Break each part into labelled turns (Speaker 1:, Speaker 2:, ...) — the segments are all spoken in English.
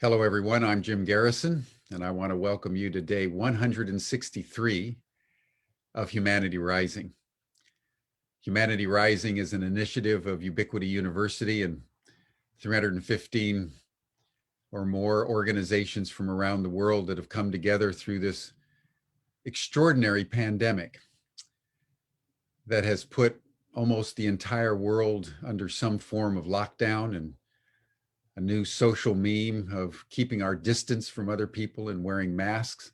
Speaker 1: Hello, everyone. I'm Jim Garrison, and I want to welcome you to day 163 of Humanity Rising. Humanity Rising is an initiative of Ubiquity University and 315 or more organizations from around the world that have come together through this extraordinary pandemic that has put almost the entire world under some form of lockdown and a new social meme of keeping our distance from other people and wearing masks,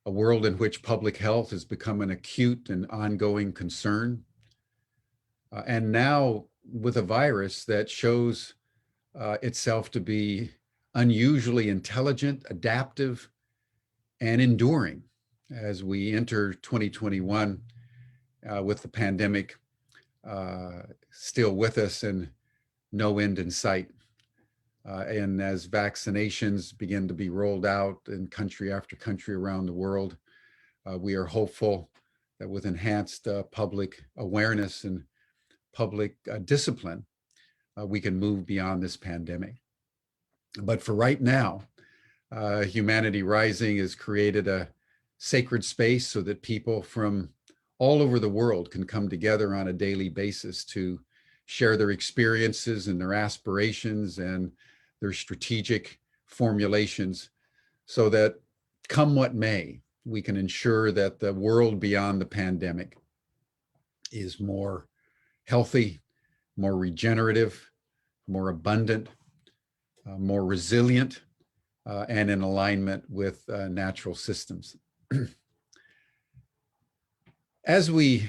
Speaker 1: a world in which public health has become an acute and ongoing concern, and now with a virus that shows itself to be unusually intelligent, adaptive, and enduring as we enter 2021 with the pandemic still with us and no end in sight. And as vaccinations begin to be rolled out in country after country around the world, we are hopeful that with enhanced public awareness and public discipline, we can move beyond this pandemic. But for right now, Humanity Rising has created a sacred space so that people from all over the world can come together on a daily basis to share their experiences and their aspirations and their strategic formulations so that come what may, we can ensure that the world beyond the pandemic is more healthy, more regenerative, more abundant, more resilient, and in alignment with natural systems. As we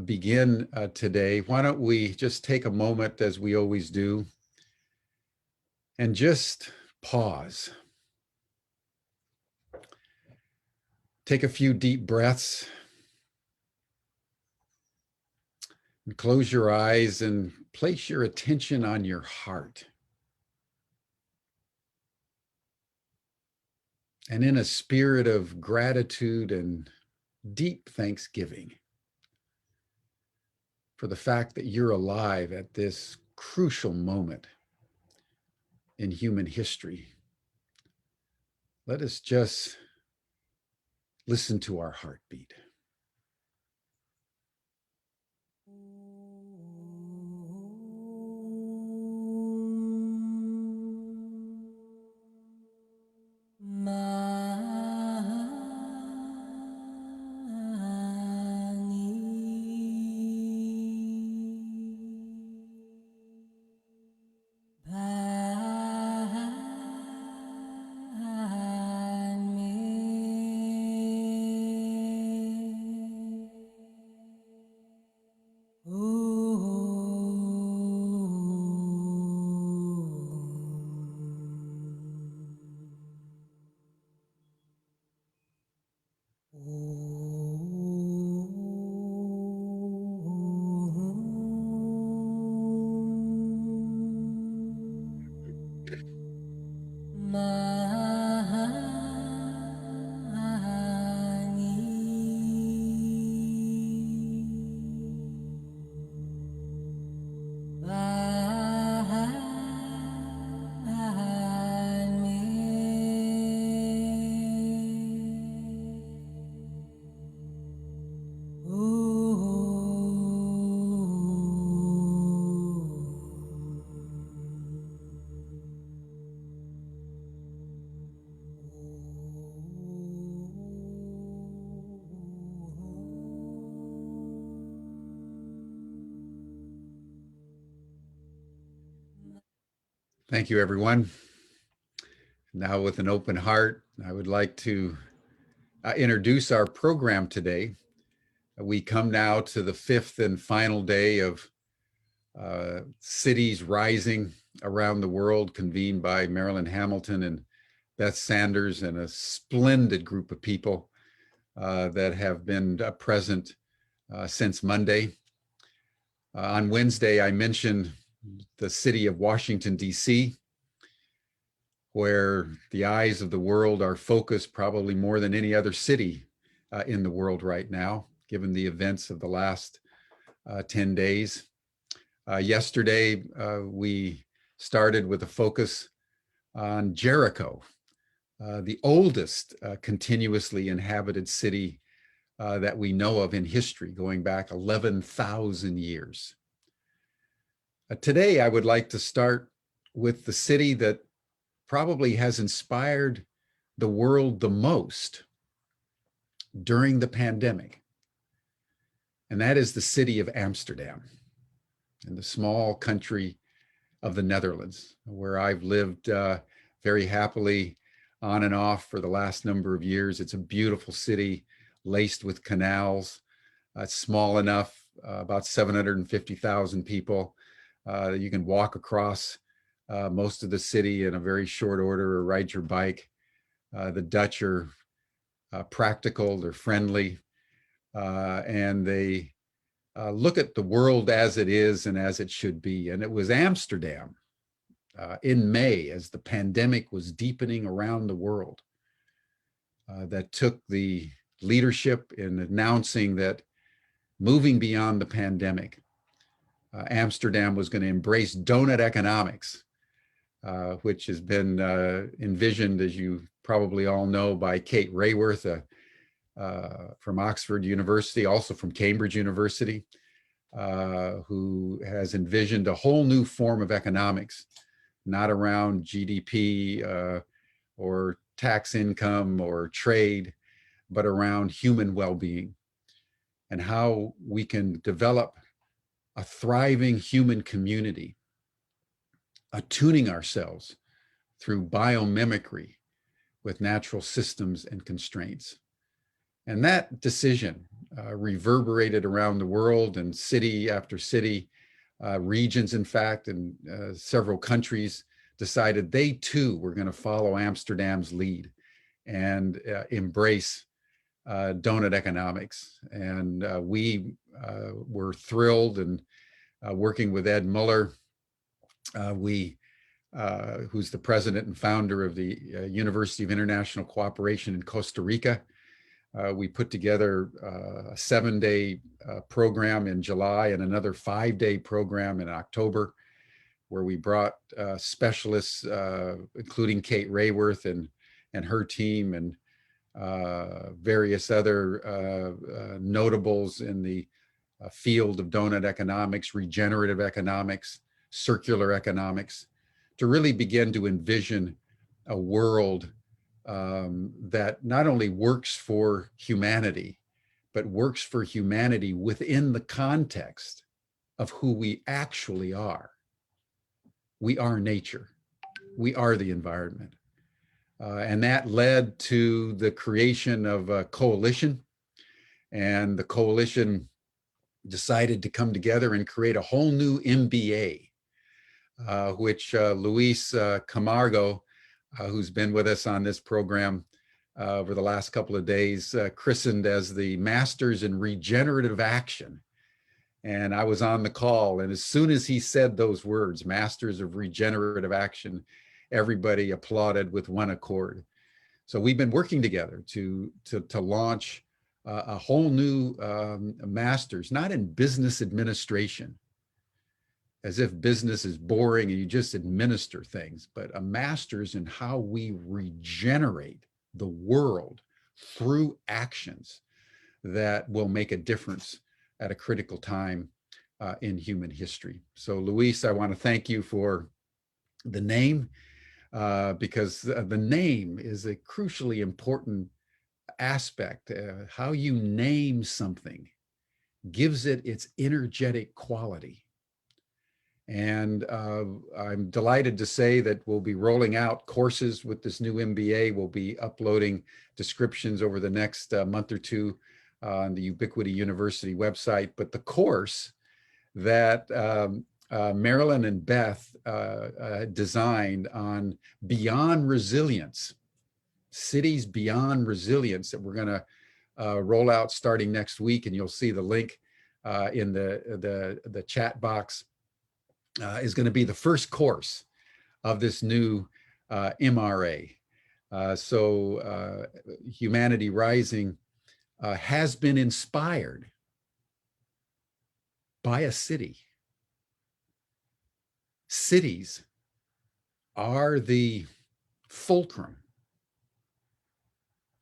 Speaker 1: begin today, why don't we just take a moment, as we always do, and just pause. Take a few deep breaths and close your eyes and place your attention on your heart. And in a spirit of gratitude and deep thanksgiving for the fact that you're alive at this crucial moment in human history, let us just listen to our heartbeat. Thank you, everyone. Now, with an open heart, I would like to introduce our program today. We come now to the fifth and final day of Cities Rising around the world, convened by Marilyn Hamilton and Beth Sanders and a splendid group of people that have been present since Monday. On Wednesday, I mentioned the city of Washington, D.C., where the eyes of the world are focused probably more than any other city in the world right now, given the events of the last 10 days. Yesterday, we started with a focus on Jericho, the oldest continuously inhabited city that we know of in history, going back 11,000 years. Today, I would like to start with the city that probably has inspired the world the most during the pandemic, and that is the city of Amsterdam, in the small country of the Netherlands, where I've lived very happily on and off for the last number of years. It's a beautiful city laced with canals. It's small enough, about 750,000 people. You can walk across most of the city in a very short order or ride your bike. The Dutch are practical, they're friendly, and they look at the world as it is and as it should be. And it was Amsterdam in May, as the pandemic was deepening around the world, that took the leadership in announcing that moving beyond the pandemic, Amsterdam was going to embrace donut economics, which has been envisioned, as you probably all know, by Kate Raworth from Oxford University, also from Cambridge University, who has envisioned a whole new form of economics, not around GDP or tax income or trade, but around human well-being and how we can develop a thriving human community, attuning ourselves through biomimicry with natural systems and constraints. And that decision reverberated around the world, and city after city, regions, in fact, and several countries decided they too were going to follow Amsterdam's lead and embrace donut economics. And we were thrilled, and working with Ed Muller, who's the president and founder of the University of International Cooperation in Costa Rica. We put together a 7-day program in July and another 5-day program in October, where we brought specialists, including Kate Raworth and her team, and various other notables in the field of donut economics, regenerative economics, circular economics, to really begin to envision a world that not only works for humanity, but works for humanity within the context of who we actually are. We are nature. We are the environment. And that led to the creation of a coalition. And the coalition decided to come together and create a whole new MBA, which Luis Camargo, who's been with us on this program over the last couple of days, christened as the Masters in Regenerative Action. And I was on the call, and as soon as he said those words, Masters of Regenerative Action, everybody applauded with one accord. So we've been working together to launch a whole new master's, not in business administration, as if business is boring and you just administer things, but a master's in how we regenerate the world through actions that will make a difference at a critical time in human history. So Luis, I want to thank you for the name, because the name is a crucially important aspect. How you name something gives it its energetic quality. And I'm delighted to say that we'll be rolling out courses with this new MBA. We'll be uploading descriptions over the next month or two on the Ubiquity University website. But the course that Marilyn and Beth designed on Beyond Resilience, Cities Beyond Resilience, that we're going to roll out starting next week, and you'll see the link in the chat box, is going to be the first course of this new MRA. So Humanity Rising has been inspired by a city. Cities are the fulcrum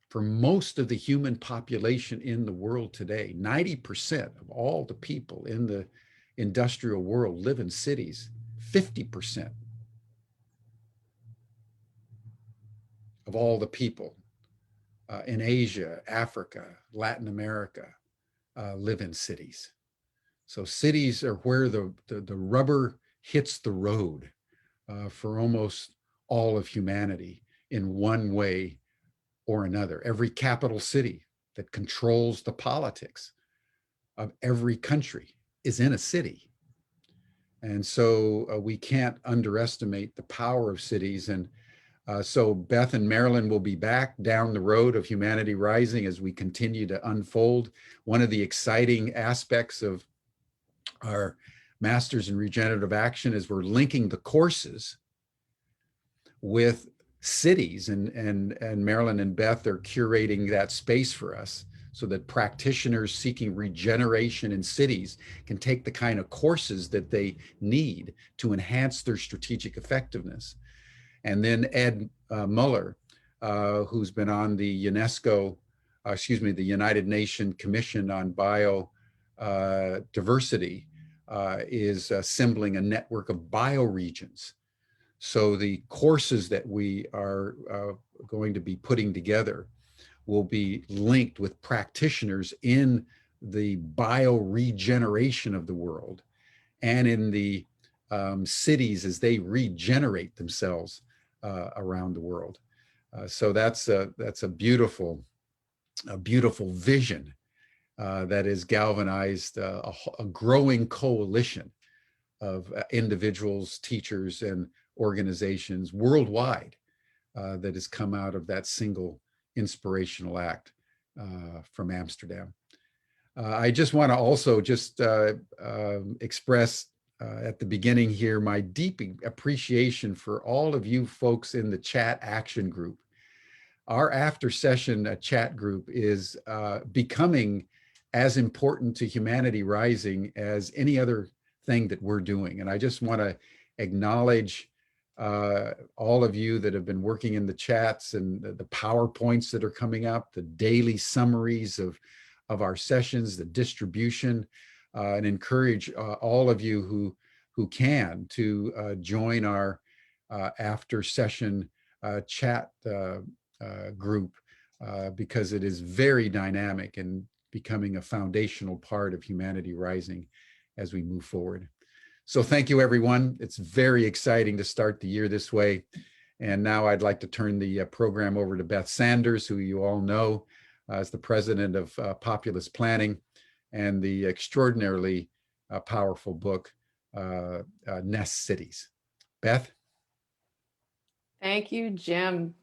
Speaker 1: for most of the human population in the world today. 90% of all the people in the industrial world live in cities. 50% of all the people in Asia, Africa, Latin America live in cities. So cities are where the rubber hits the road for almost all of humanity in one way or another. Every capital city that controls the politics of every country is in a city. And so we can't underestimate the power of cities. And so Beth and Marilyn will be back down the road of Humanity Rising as we continue to unfold. One of the exciting aspects of our Masters in Regenerative Action is we're linking the courses with cities, and Marilyn and Beth are curating that space for us so that practitioners seeking regeneration in cities can take the kind of courses that they need to enhance their strategic effectiveness. And then Ed Muller, who's been on the the United Nations Commission on Biodiversity, is assembling a network of bioregions. So the courses that we are going to be putting together will be linked with practitioners in the bioregeneration of the world and in the cities as they regenerate themselves around the world. So that's a beautiful vision that has galvanized a growing coalition of individuals, teachers, and organizations worldwide that has come out of that single inspirational act from Amsterdam. I just want to also just express at the beginning here my deep appreciation for all of you folks in the chat action group. Our after session chat group is becoming as important to Humanity Rising as any other thing that we're doing. And I just want to acknowledge all of you that have been working in the chats and the PowerPoints that are coming up, the daily summaries of our sessions, the distribution, and encourage all of you who can to join our after session chat group because it is very dynamic and becoming a foundational part of Humanity Rising as we move forward. So thank you, everyone. It's very exciting to start the year this way. And now I'd like to turn the program over to Beth Sanders, who you all know as the president of Populist Planning and the extraordinarily powerful book, Nest Cities. Beth?
Speaker 2: Thank you, Jim.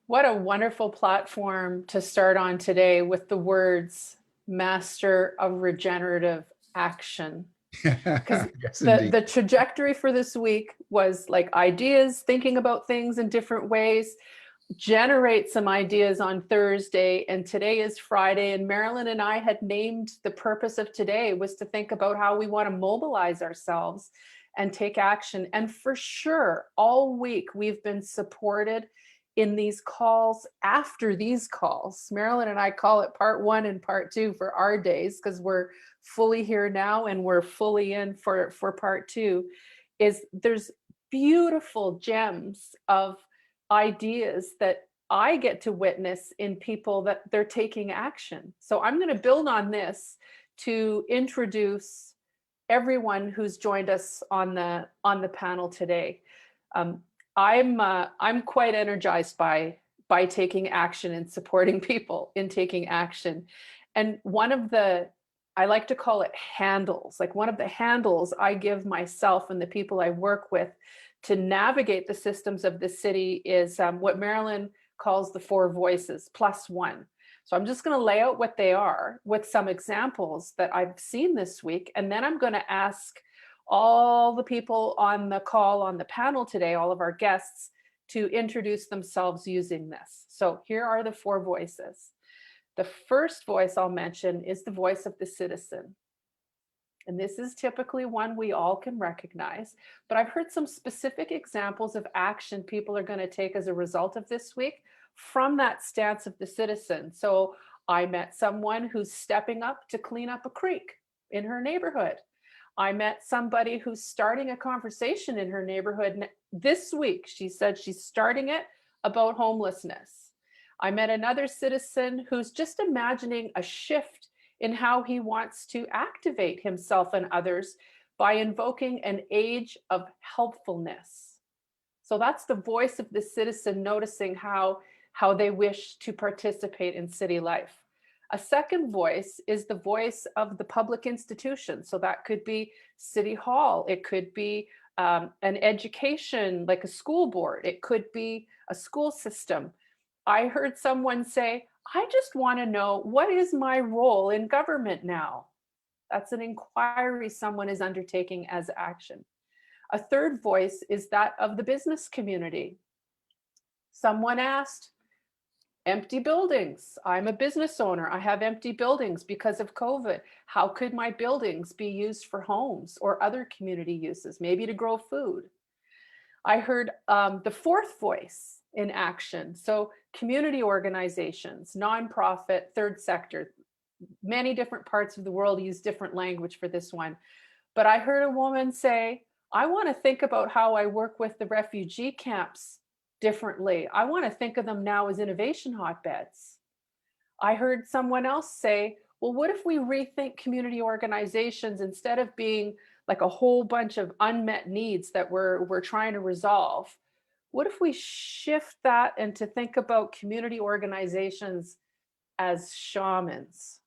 Speaker 2: What a wonderful platform to start on today with the words Master of Regenerative Action. Because
Speaker 1: yes,
Speaker 2: the trajectory for this week was like ideas, thinking about things in different ways, generate some ideas on Thursday, and today is Friday, and Marilyn and I had named the purpose of today was to think about how we want to mobilize ourselves and take action. And for sure, all week we've been supported in these calls after these calls. Marilyn and I call it part 1 and part 2 for our days because we're fully here now and we're fully in for part 2. There's beautiful gems of ideas that I get to witness in people that they're taking action. So I'm going to build on this to introduce everyone who's joined us on the panel today. I'm quite energized by taking action and supporting people in taking action. And one of the, I like to call it handles, like one of the handles I give myself and the people I work with to navigate the systems of the city is what Marilyn calls the 4 voices +1. So I'm just going to lay out what they are with some examples that I've seen this week. And then I'm going to ask all the people on the call on the panel today, all of our guests, to introduce themselves using this. So here are the 4 voices. The first voice I'll mention is the voice of the citizen. And this is typically one we all can recognize, but I've heard some specific examples of action people are going to take as a result of this week from that stance of the citizen. So I met someone who's stepping up to clean up a creek in her neighborhood. I met somebody who's starting a conversation in her neighborhood this week. She said she's starting it about homelessness. I met another citizen who's just imagining a shift in how he wants to activate himself and others by invoking an age of helpfulness. So that's the voice of the citizen noticing how they wish to participate in city life. A second voice is the voice of the public institution. So that could be City Hall. It could be an education, like a school board. It could be a school system. I heard someone say, I just want to know, what is my role in government now? That's an inquiry someone is undertaking as action. A third voice is that of the business community. Someone asked, empty buildings. I'm a business owner. I have empty buildings because of COVID. How could my buildings be used for homes or other community uses, maybe to grow food? I heard the fourth voice in action. So community organizations, nonprofit, third sector, many different parts of the world use different language for this one. But I heard a woman say, I want to think about how I work with the refugee camps differently. I want to think of them now as innovation hotbeds. I heard someone else say, well, what if we rethink community organizations instead of being like a whole bunch of unmet needs that we're trying to resolve? What if we shift that and to think about community organizations as shamans?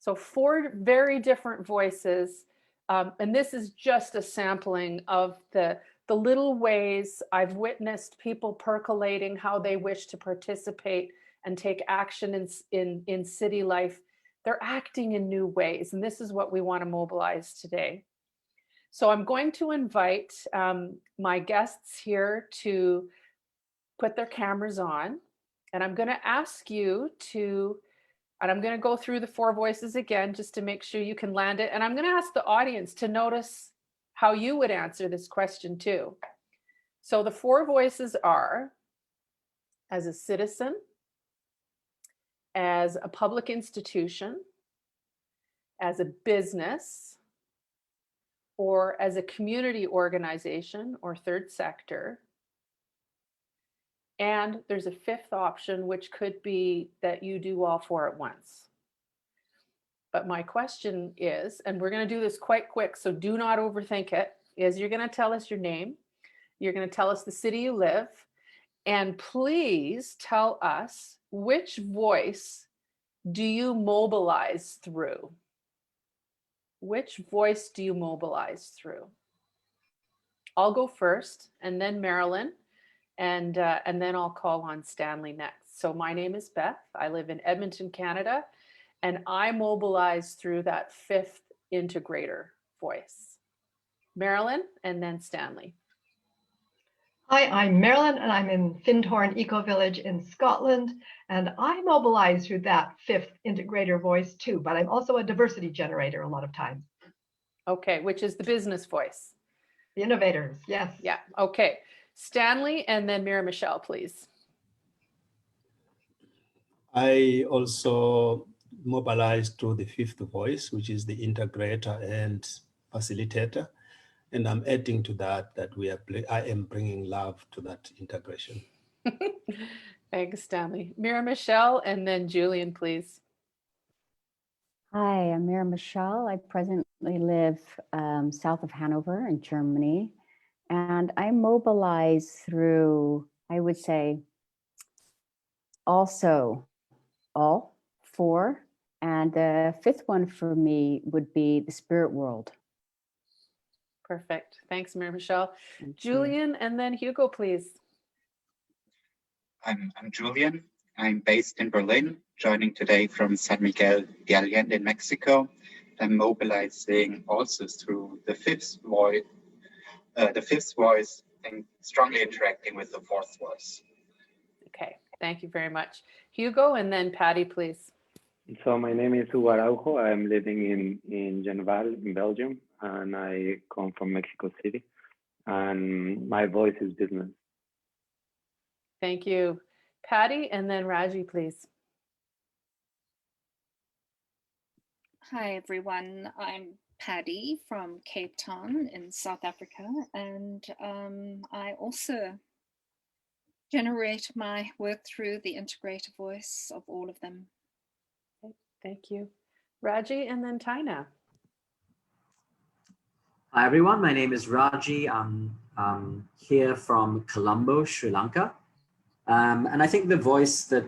Speaker 2: So 4 very different voices. And this is just a sampling of the little ways I've witnessed people percolating how they wish to participate and take action in city life. They're acting in new ways. And this is what we want to mobilize today. So I'm going to invite my guests here to put their cameras on. And I'm going to ask you to, and I'm going to go through the 4 voices again, just to make sure you can land it. And I'm going to ask the audience to notice how you would answer this question too. So the 4 voices are: as a citizen, as a public institution, as a business, or as a community organization or third sector. And there's a 5th option, which could be that you do all 4 at once. But my question is, and we're going to do this quite quick, so do not overthink it, is you're going to tell us your name, you're going to tell us the city you live, and please tell us, which voice do you mobilize through? Which voice do you mobilize through? I'll go first, and then Marilyn, and then I'll call on Stanley next. So my name is Beth. I live in Edmonton, Canada, and I mobilize through that 5th integrator voice. Marilyn, and then Stanley.
Speaker 3: Hi, I'm Marilyn, and I'm in Findhorn Eco Village in Scotland, and I mobilize through that 5th integrator voice too, but I'm also a diversity generator a lot of times.
Speaker 2: Okay, which is the business voice.
Speaker 3: The innovators, yes.
Speaker 2: Yeah, okay. Stanley, and then Mira Michelle, please.
Speaker 4: I also mobilize through the 5th voice, which is the integrator and facilitator. And I'm adding to that I am bringing love to that integration.
Speaker 2: Thanks, Stanley. Mira Michelle, and then Julian, please.
Speaker 5: Hi, I'm Mira Michelle. I presently live south of Hanover in Germany, and I mobilize through, I would say, also all 4. And the 5th one for me would be the spirit world.
Speaker 2: Perfect. Thanks, Mira Michelle. Julian, and then Hugo, please.
Speaker 6: I'm Julian. I'm based in Berlin, joining today from San Miguel de Allende in Mexico. I'm mobilizing also through the 5th voice, and strongly interacting with the 4th voice.
Speaker 2: Okay, thank you very much. Hugo, and then Patty, please.
Speaker 7: So my name is Hugo Araujo. I'm living in Genval in Belgium, and I come from Mexico City. And my voice is business.
Speaker 2: Thank you. Patty, and then Raji, please.
Speaker 8: Hi, everyone. I'm Paddy from Cape Town in South Africa, and I also generate my work through the integrative voice of all of them.
Speaker 2: Thank you. Raji, and then Taina.
Speaker 9: Hi, everyone. My name is Raji. I'm here from Colombo, Sri Lanka. And I think the voice that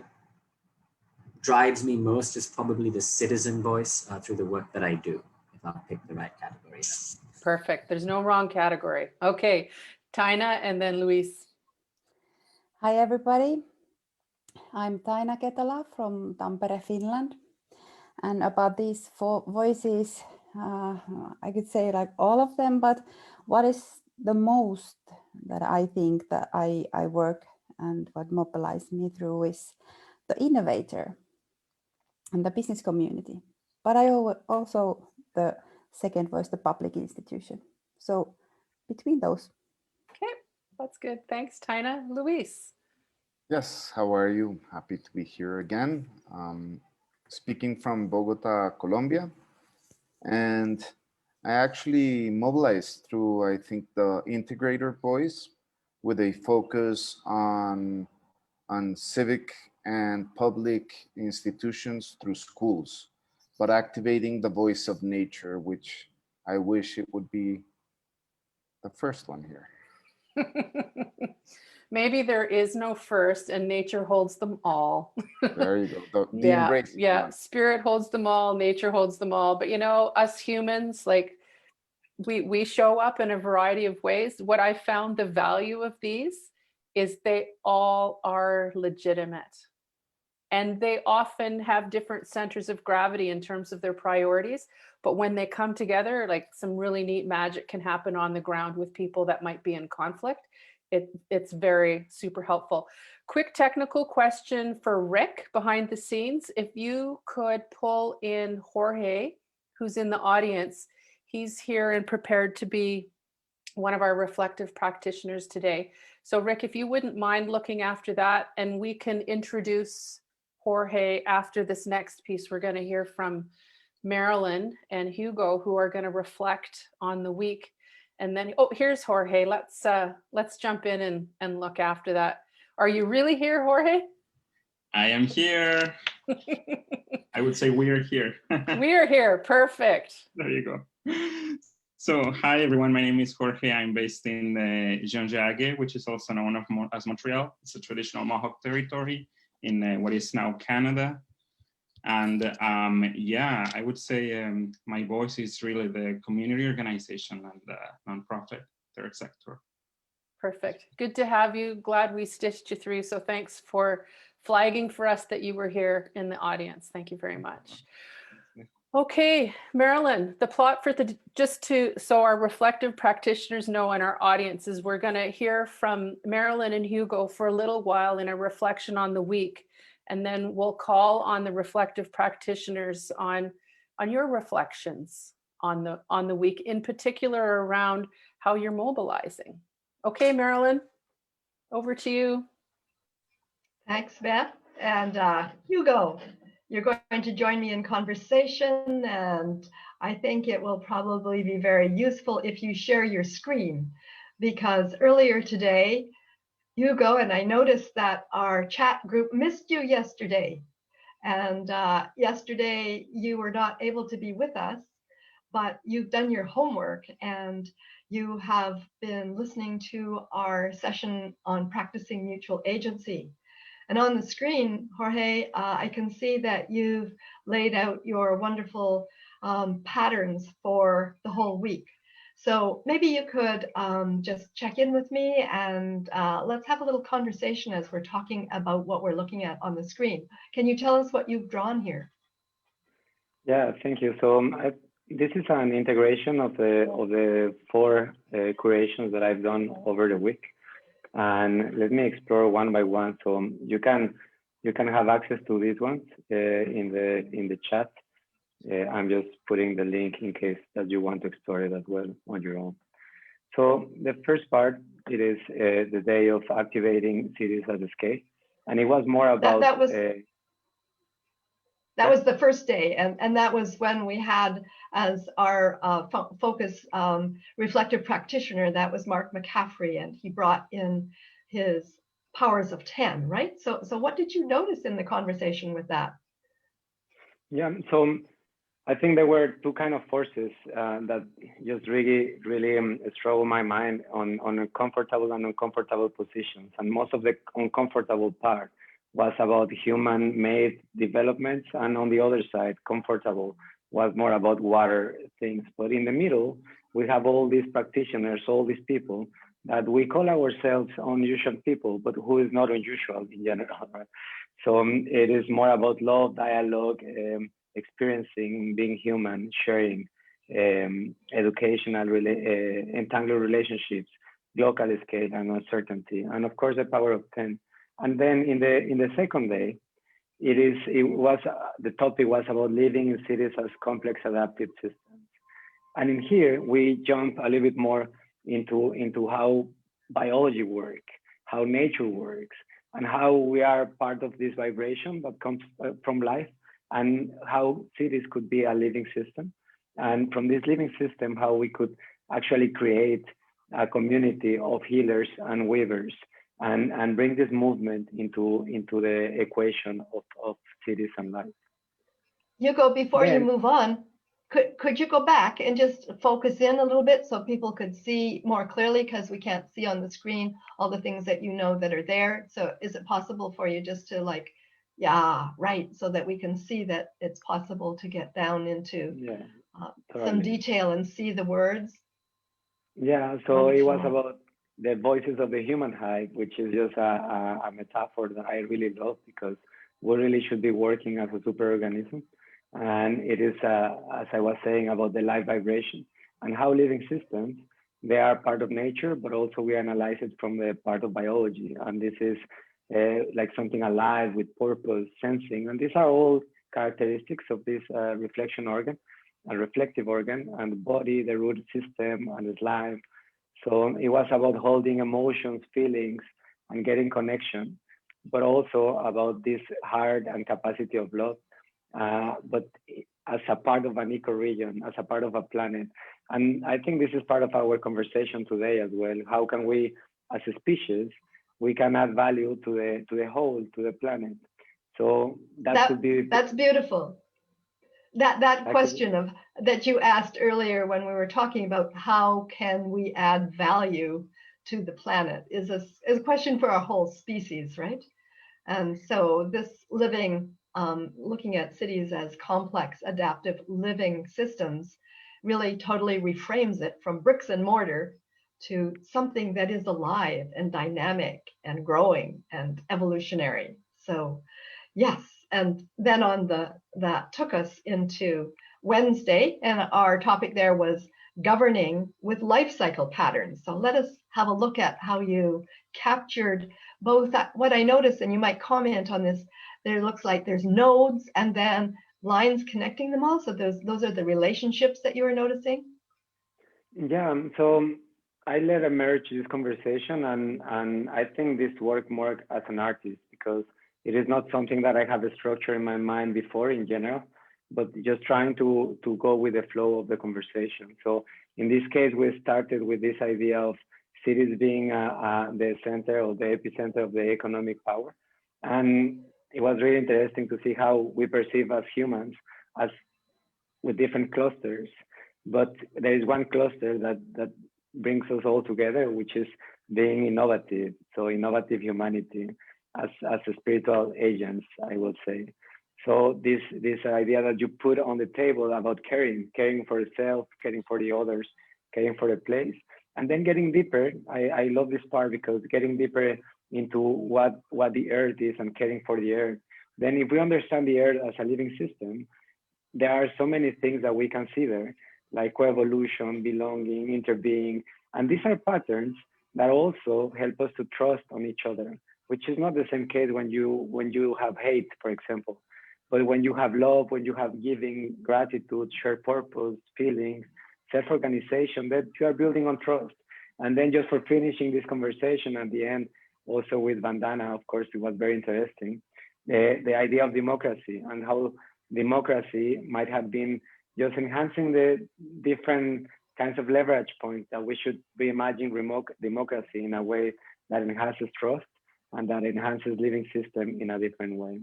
Speaker 9: drives me most is probably the citizen voice through the work that I do, if I'll pick the right category.
Speaker 2: Perfect. There's no wrong category. Okay, Taina and then Luis.
Speaker 10: Hi, everybody. I'm Taina Ketala from Tampere, Finland. And about these four voices, I could say like all of them, but what is the most that I think that I work and what mobilizes me through is the innovator and the business community. But I also the second voice, the public institution. So between those.
Speaker 2: Okay, that's good. Thanks, Taina. Luis.
Speaker 11: Yes, how are you? Happy to be here again. Speaking from Bogota, Colombia. And I actually mobilized through, I think, the integrator voice with a focus on civic and public institutions through schools, but activating the voice of nature, which I wish it would be the first one here.
Speaker 2: Maybe there is no first and nature holds them all.
Speaker 11: There you go. The embrace.
Speaker 2: Yeah. Spirit holds them all, nature holds them all. But you know, us humans, like we show up in a variety of ways. What I found the value of these is they all are legitimate. And they often have different centers of gravity in terms of their priorities. But when they come together, like some really neat magic can happen on the ground with people that might be in conflict. It's very super helpful. Quick technical question for Rick behind the scenes. If you could pull in Jorge, who's in the audience, he's here and prepared to be one of our reflective practitioners today. So Rick, if you wouldn't mind looking after that, and we can introduce Jorge after this next piece. We're going to hear from Marilyn and Hugo, who are going to reflect on the week. And then, oh, here's Jorge. Let's jump in and look after that. Are you really here, Jorge?
Speaker 12: I am here. I would say we are here.
Speaker 2: We are here. Perfect.
Speaker 12: There you go. So, hi everyone. My name is Jorge. I'm based in Jonjague, which is also known as Montreal. It's a traditional Mohawk territory in what is now Canada. And yeah, I would say my voice is really the community organization and the nonprofit third sector.
Speaker 2: Perfect. Good to have you. Glad we stitched you through. So thanks for flagging for us that you were here in the audience. Thank you very much. Okay, Marilyn, the plot for so our reflective practitioners know and our audiences, we're going to hear from Marilyn and Hugo for a little while in a reflection on the week. And then we'll call on the reflective practitioners on your reflections on the week, in particular around how you're mobilizing. Okay, Marilyn, over to you.
Speaker 3: Thanks, Beth. And Hugo, you're going to join me in conversation, and I think it will probably be very useful if you share your screen, because earlier today, Hugo, and I noticed that our chat group missed you yesterday. And yesterday you were not able to be with us, but you've done your homework and you have been listening to our session on practicing mutual agency. And on the screen, Jorge, I can see that you've laid out your wonderful patterns for the whole week. So maybe you could just check in with me and let's have a little conversation as we're talking about what we're looking at on the screen. Can you tell us what you've drawn here?
Speaker 7: Yeah, thank you. So this is an integration of the four creations that I've done over the week. And let me explore one by one. So you can You can have access to these ones in the chat. I'm just putting the link in case that you want to explore it as well on your own. So the first part, it is the day of activating cities at the scale. And it was more about...
Speaker 3: That was the first day. And that was when we had as our focus reflective practitioner, that was Mark McCaffrey, and he brought in his powers of 10, right? So what did you notice in the conversation with that?
Speaker 7: Yeah, so I think there were two kind of forces that just really struggled my mind on comfortable and uncomfortable positions. And most of the uncomfortable part was about human-made developments. And on the other side, comfortable was more about water things. But in the middle, we have all these practitioners, all these people that we call ourselves unusual people, but who is not unusual in general, right? So it is more about love, dialogue, experiencing, being human, sharing, educational, entangled relationships, local scale and uncertainty, and of course the power of 10. And then in the second day, the topic was about living in cities as complex adaptive systems. And in here we jump a little bit more into how biology works, how nature works, and how we are part of this vibration that comes from life, and how cities could be a living system. And from this living system, how we could actually create a community of healers and weavers and bring this movement into the equation of cities and life.
Speaker 3: Hugo, before you move on, could you go back and just focus in a little bit so people could see more clearly, because we can't see on the screen all the things that you know that are there. So is it possible for you just to like, yeah, right, so that we can see that it's possible to get down into some detail and see the words?
Speaker 7: Yeah, so it was about the voices of the human hive, which is just a metaphor that I really love, because we really should be working as a superorganism. And it is, as I was saying, about the life vibration and how living systems, they are part of nature, but also we analyze it from the part of biology. And this is like something alive with purpose, sensing. And these are all characteristics of this reflection organ, a reflective organ, and the body, the root system, and its life. So it was about holding emotions, feelings, and getting connection, but also about this heart and capacity of love, but as a part of an ecoregion, as a part of a planet. And I think this is part of our conversation today as well. How can we, as a species, we can add value to the whole, to the planet? So could be...
Speaker 3: That's beautiful. That question that you asked earlier when we were talking about how can we add value to the planet is a question for our whole species, right? And so this living, looking at cities as complex, adaptive living systems really totally reframes it from bricks and mortar to something that is alive and dynamic and growing and evolutionary. So yes, and then that took us into Wednesday, and our topic there was governing with life cycle patterns. So let us have a look at how you captured both what I noticed, and you might comment on this. There looks like there's nodes and then lines connecting them all. So those are the relationships that you were noticing?
Speaker 7: Yeah, so I let emerge this conversation, and I think this worked more as an artist, because it is not something that I have a structure in my mind before in general, but just trying to go with the flow of the conversation. So in this case, we started with this idea of cities being the center or the epicenter of the economic power. And it was really interesting to see how we perceive as humans as with different clusters. But there is one cluster that brings us all together, which is being innovative. So innovative humanity as a spiritual agents, I would say. So this idea that you put on the table about caring for yourself, caring for the others, caring for the place, and then getting deeper. I love this part, because getting deeper into what the earth is and caring for the earth. Then if we understand the earth as a living system, there are so many things that we can see there, like coevolution, belonging, interbeing. And these are patterns that also help us to trust on each other which is not the same case when you have hate, for example. But when you have love, when you have giving, gratitude, shared purpose, feelings, self-organization, that you are building on trust. And then just for finishing this conversation at the end, also with Vandana, of course, it was very interesting, the idea of democracy and how democracy might have been just enhancing the different kinds of leverage points that we should reimagine democracy in a way that enhances trust and that enhances living system in a different way.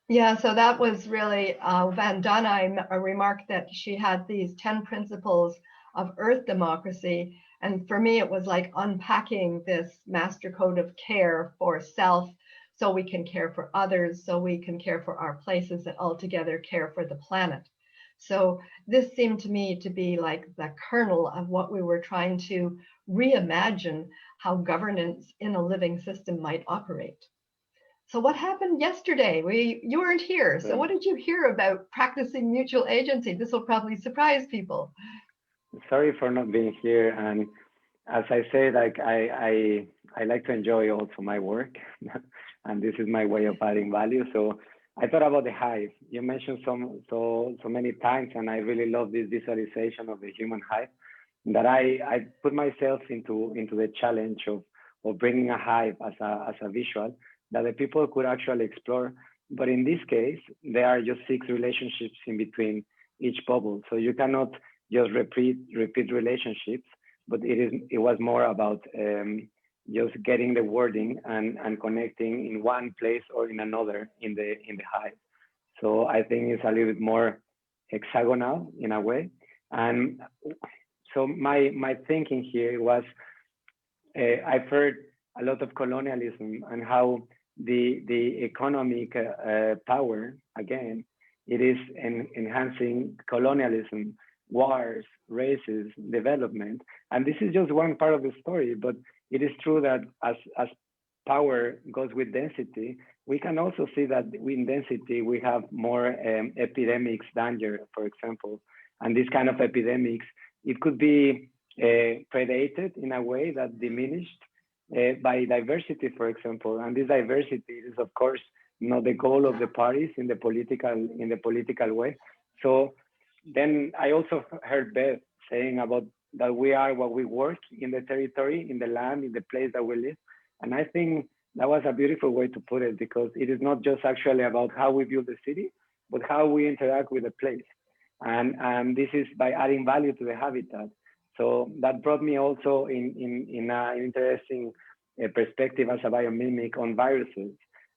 Speaker 3: Yeah, so that was really Vandana remarked that she had these 10 principles of Earth democracy. And for me, it was like unpacking this master code of care for self, so we can care for others, so we can care for our places, and altogether care for the planet. So this seemed to me to be like the kernel of what we were trying to reimagine how governance in a living system might operate. So what happened yesterday? You weren't here. So what did you hear about practicing mutual agency? This will probably surprise people.
Speaker 7: Sorry for not being here. And as I say, like I like to enjoy also my work, and this is my way of adding value. So I thought about the hive. You mentioned so many times, and I really love this visualization of the human hive. That I put myself into the challenge of bringing a hive as a visual that the people could actually explore. But in this case, there are just 6 relationships in between each bubble. So you cannot just repeat relationships, but it was more about just getting the wording and connecting in one place or in another in the hive. So I think it's a little bit more hexagonal in a way. And so my thinking here was, I've heard a lot of colonialism and how the economic power, again, it is enhancing colonialism, wars, races, development. And this is just one part of the story, but it is true that as power goes with density, we can also see that in density, we have more epidemics, danger, for example. And this kind of epidemics, it could be predated in a way that diminished by diversity, for example. And this diversity is, of course, not the goal of the parties in the political way. So then I also heard Beth saying about that we are what we work in the territory, in the land, in the place that we live. And I think that was a beautiful way to put it, because it is not just actually about how we build the city, but how we interact with the place. And this is by adding value to the habitat. So that brought me also in an interesting perspective as a biomimic on viruses,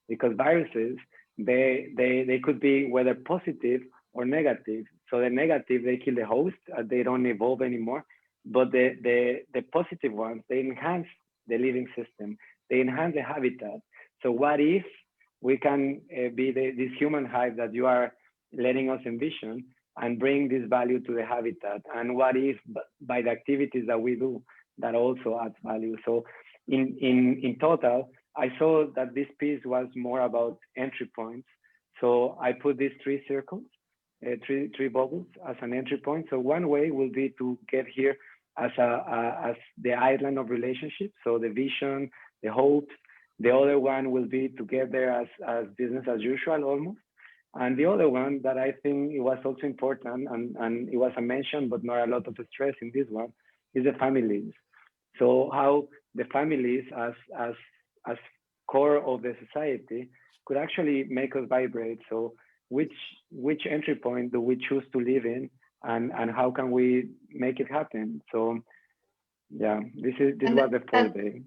Speaker 7: because viruses, they could be whether positive or negative. So the negative, they kill the host, they don't evolve anymore. But the positive ones, they enhance the living system, they enhance the habitat. So what if we can be this human hive that you are letting us envision and bring this value to the habitat? And what if by the activities that we do, that also adds value? So in total, I saw that this piece was more about entry points. So I put these 3 circles, three bubbles as an entry point. So one way will be to get here as the island of relationships. So the vision, the hopes. The other one will be to get there as business as usual almost. And the other one that I think it was also important, and it was a mention, but not a lot of stress in this one, is the families. So how the families as core of the society could actually make us vibrate. So which entry point do we choose to live in, and how can we make it happen? So yeah, this was the 4th day.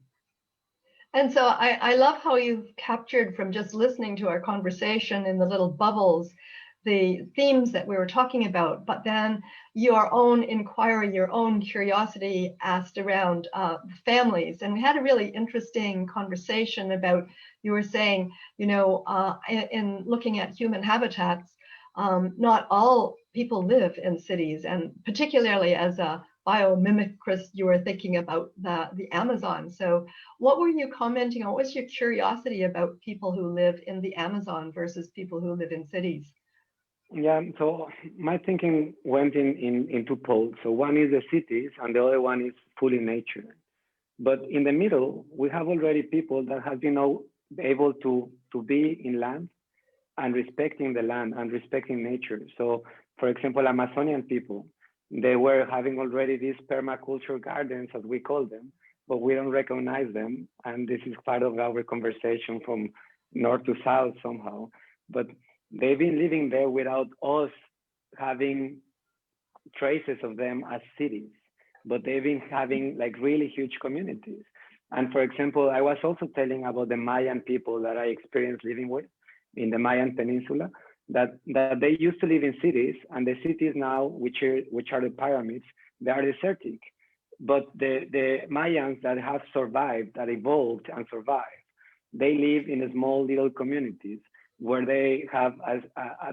Speaker 3: And so I love how you've captured, from just listening to our conversation in the little bubbles, the themes that we were talking about, but then your own inquiry, your own curiosity asked around families. And we had a really interesting conversation about, you were saying, in looking at human habitats, not all people live in cities, and particularly as a biomimicrist, you were thinking about the Amazon. So what were you commenting on? What's your curiosity about people who live in the Amazon versus people who live in cities?
Speaker 7: Yeah, so my thinking went in 2 poles. So one is the cities, and the other one is fully nature. But in the middle, we have already people that have been able to be in land and respecting the land and respecting nature. So, for example, Amazonian people, they were having already these permaculture gardens, as we call them, but we don't recognize them. And this is part of our conversation from north to south somehow. But they've been living there without us having traces of them as cities, but they've been having like really huge communities. And for example, I was also telling about the Mayan people that I experienced living with in the Mayan Peninsula, that they used to live in cities, and the cities now, which are the pyramids, they are desertic. But the Mayans that have survived, that evolved and survived, they live in small little communities where they have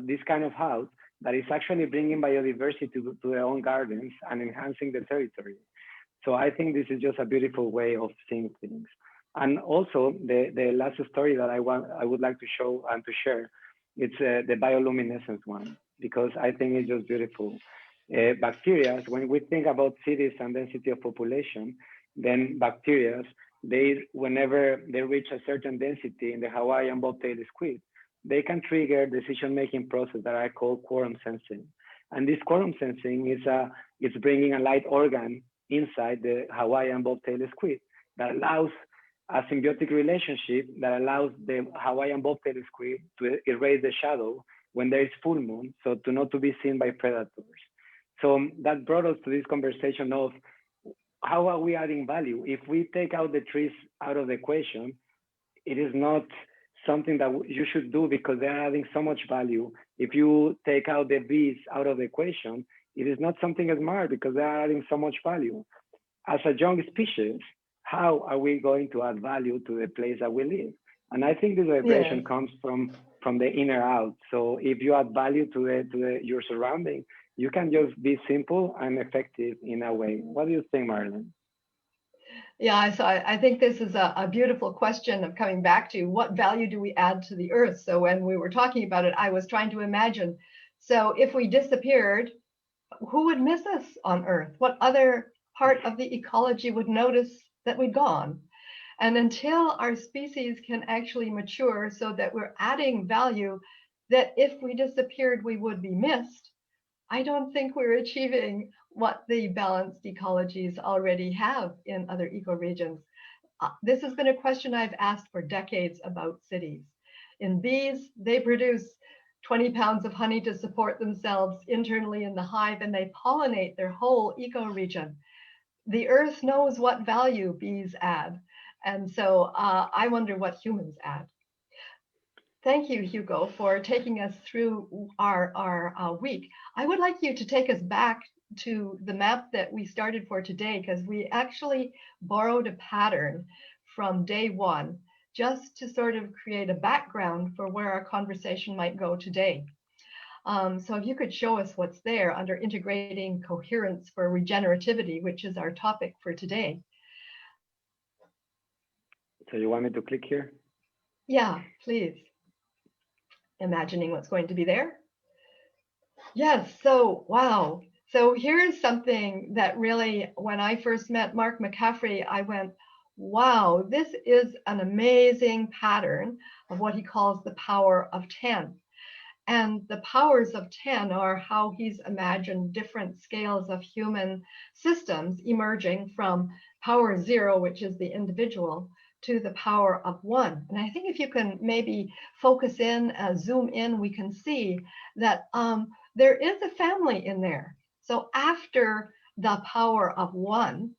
Speaker 7: this kind of house that is actually bringing biodiversity to their own gardens and enhancing the territory. So I think this is just a beautiful way of seeing things. And also the last story that I would like to show and to share, it's the bioluminescence one, because I think it's just beautiful. Bacteria, when we think about cities and density of population, then bacteria, whenever they reach a certain density in the Hawaiian bobtail squid, they can trigger decision-making process that I call quorum sensing. And this quorum sensing is bringing a light organ inside the Hawaiian bobtail squid that allows a symbiotic relationship that allows the Hawaiian bobtail squid to erase the shadow when there is full moon, so to not to be seen by predators. So that brought us to this conversation of how are we adding value? If we take out the trees out of the equation, it is not something that you should do because they're adding so much value. If you take out the bees out of the equation, it is not something smart because they're adding so much value. As a young species, how are we going to add value to the place that we live? And I think this vibration comes from the inner out. So if you add value to your surrounding, you can just be simple and effective in a way. What do you think, Marilyn?
Speaker 3: Yeah, so I think this is a beautiful question of coming back to what value do we add to the earth? So when we were talking about it, I was trying to imagine, so if we disappeared, who would miss us on earth? What other part of the ecology would notice that we'd gone? And until our species can actually mature so that we're adding value, that if we disappeared, we would be missed, I don't think we're achieving what the balanced ecologies already have in other ecoregions. This has been a question I've asked for decades about cities. In bees, they produce 20 pounds of honey to support themselves internally in the hive, and they pollinate their whole ecoregion. The earth knows what value bees add. And so I wonder what humans add. Thank you, Hugo, for taking us through our week. I would like you to take us back to the map that we started for today, because we actually borrowed a pattern from day one, just to sort of create a background for where our conversation might go today. So if you could show us what's there under integrating coherence for regenerativity, which is our topic for today.
Speaker 7: So you want me to click here?
Speaker 3: Yeah, please. Imagining what's going to be there. Yes, so wow. So here's something that really, when I first met Mark McCaffrey, I went, wow, this is an amazing pattern of what he calls the power of 10. And the powers of 10 are how he's imagined different scales of human systems emerging from power 0, which is the individual, to the power of 1. And I think if you can maybe focus in, zoom in, we can see that there is a family in there. So after the power of 1,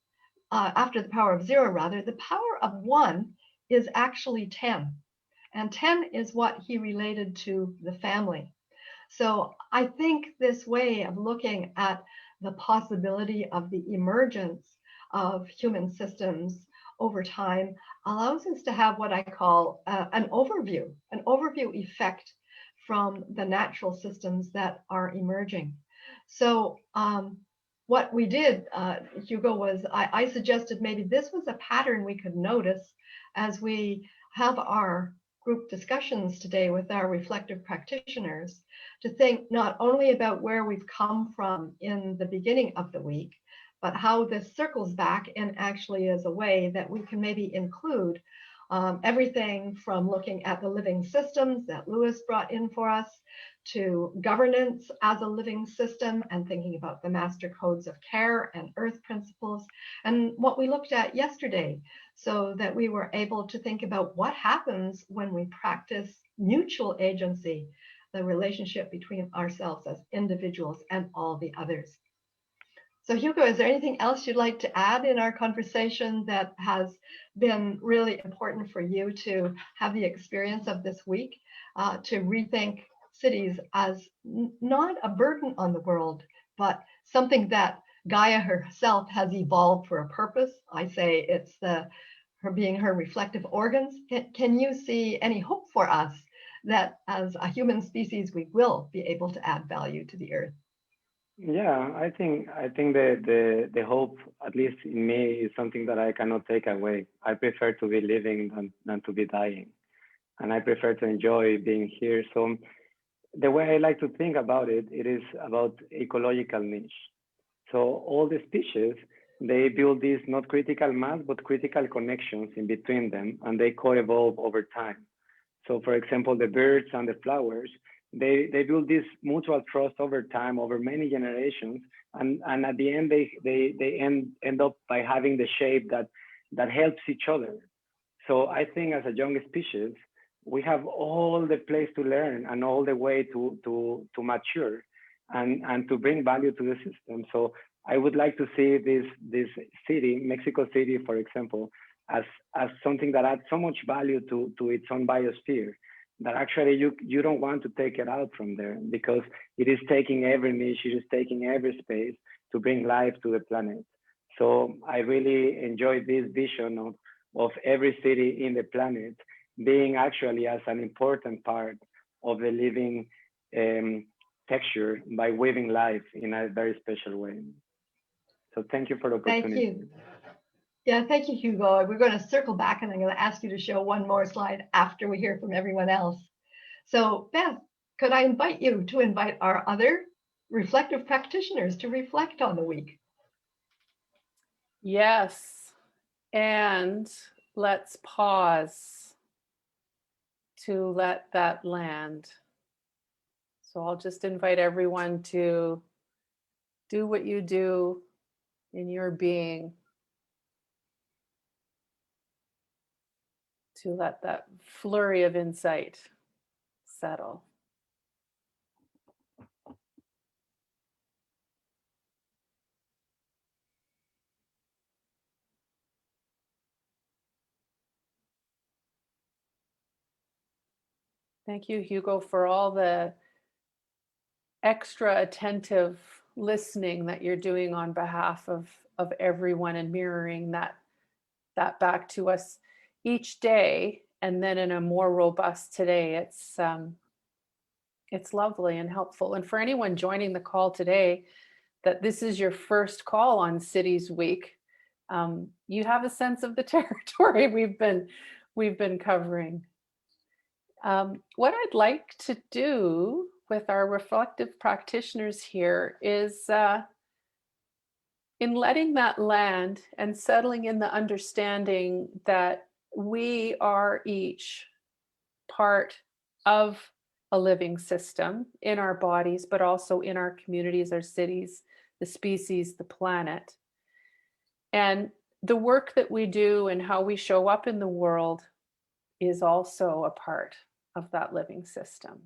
Speaker 3: after the power of 0 rather, the power of 1 is actually 10. And 10 is what he related to the family. So I think this way of looking at the possibility of the emergence of human systems over time allows us to have what I call an overview effect from the natural systems that are emerging. So what we did, Hugo, was I suggested maybe this was a pattern we could notice as we have our group discussions today with our reflective practitioners, to think not only about where we've come from in the beginning of the week, but how this circles back and actually is a way that we can maybe include everything from looking at the living systems that Lewis brought in for us, to governance as a living system and thinking about the master codes of care and earth principles, and what we looked at yesterday, so that we were able to think about what happens when we practice mutual agency, the relationship between ourselves as individuals and all the others. So Hugo, is there anything else you'd like to add in our conversation that has been really important for you to have the experience of this week, to rethink cities as not a burden on the world, but something that Gaia herself has evolved for a purpose? I say it's her being her reflective organs. Can you see any hope for us that as a human species, we will be able to add value to the earth?
Speaker 7: Yeah, I think the hope, at least in me, is something that I cannot take away. I prefer to be living than to be dying, and I prefer to enjoy being here. So the way I like to think about it, it is about ecological niche. So all the species, they build these not critical mass, but critical connections in between them, and they co-evolve over time. So for example, the birds and the flowers, they build this mutual trust over time, over many generations, and at the end they end up by having the shape that helps each other. So I think as a young species, we have all the place to learn and all the way to mature and to bring value to the system. So I would like to see this city, Mexico City, for example, as something that adds so much value to its own biosphere, that actually you don't want to take it out from there, because it is taking every niche, it is taking every space to bring life to the planet. So I really enjoy this vision of every city in the planet being actually as an important part of the living texture by weaving life in a very special way. So thank you for the opportunity.
Speaker 3: Thank you. Yeah, thank you, Hugo. We're going to circle back, and I'm going to ask you to show one more slide after we hear from everyone else. So Beth, could I invite you to invite our other reflective practitioners to reflect on the week?
Speaker 2: Yes, and let's pause to let that land. So I'll just invite everyone to do what you do in your being, to let that flurry of insight settle. Thank you, Hugo, for all the extra attentive listening that you're doing on behalf of everyone, and mirroring that back to us each day, and then in a more robust today. It's lovely and helpful. And for anyone joining the call today, that this is your first call on Cities Week, you have a sense of the territory we've been covering. What I'd like to do with our reflective practitioners here is, in letting that land and settling in the understanding that we are each part of a living system in our bodies, but also in our communities, our cities, the species, the planet. And the work that we do and how we show up in the world is also a part of that living system.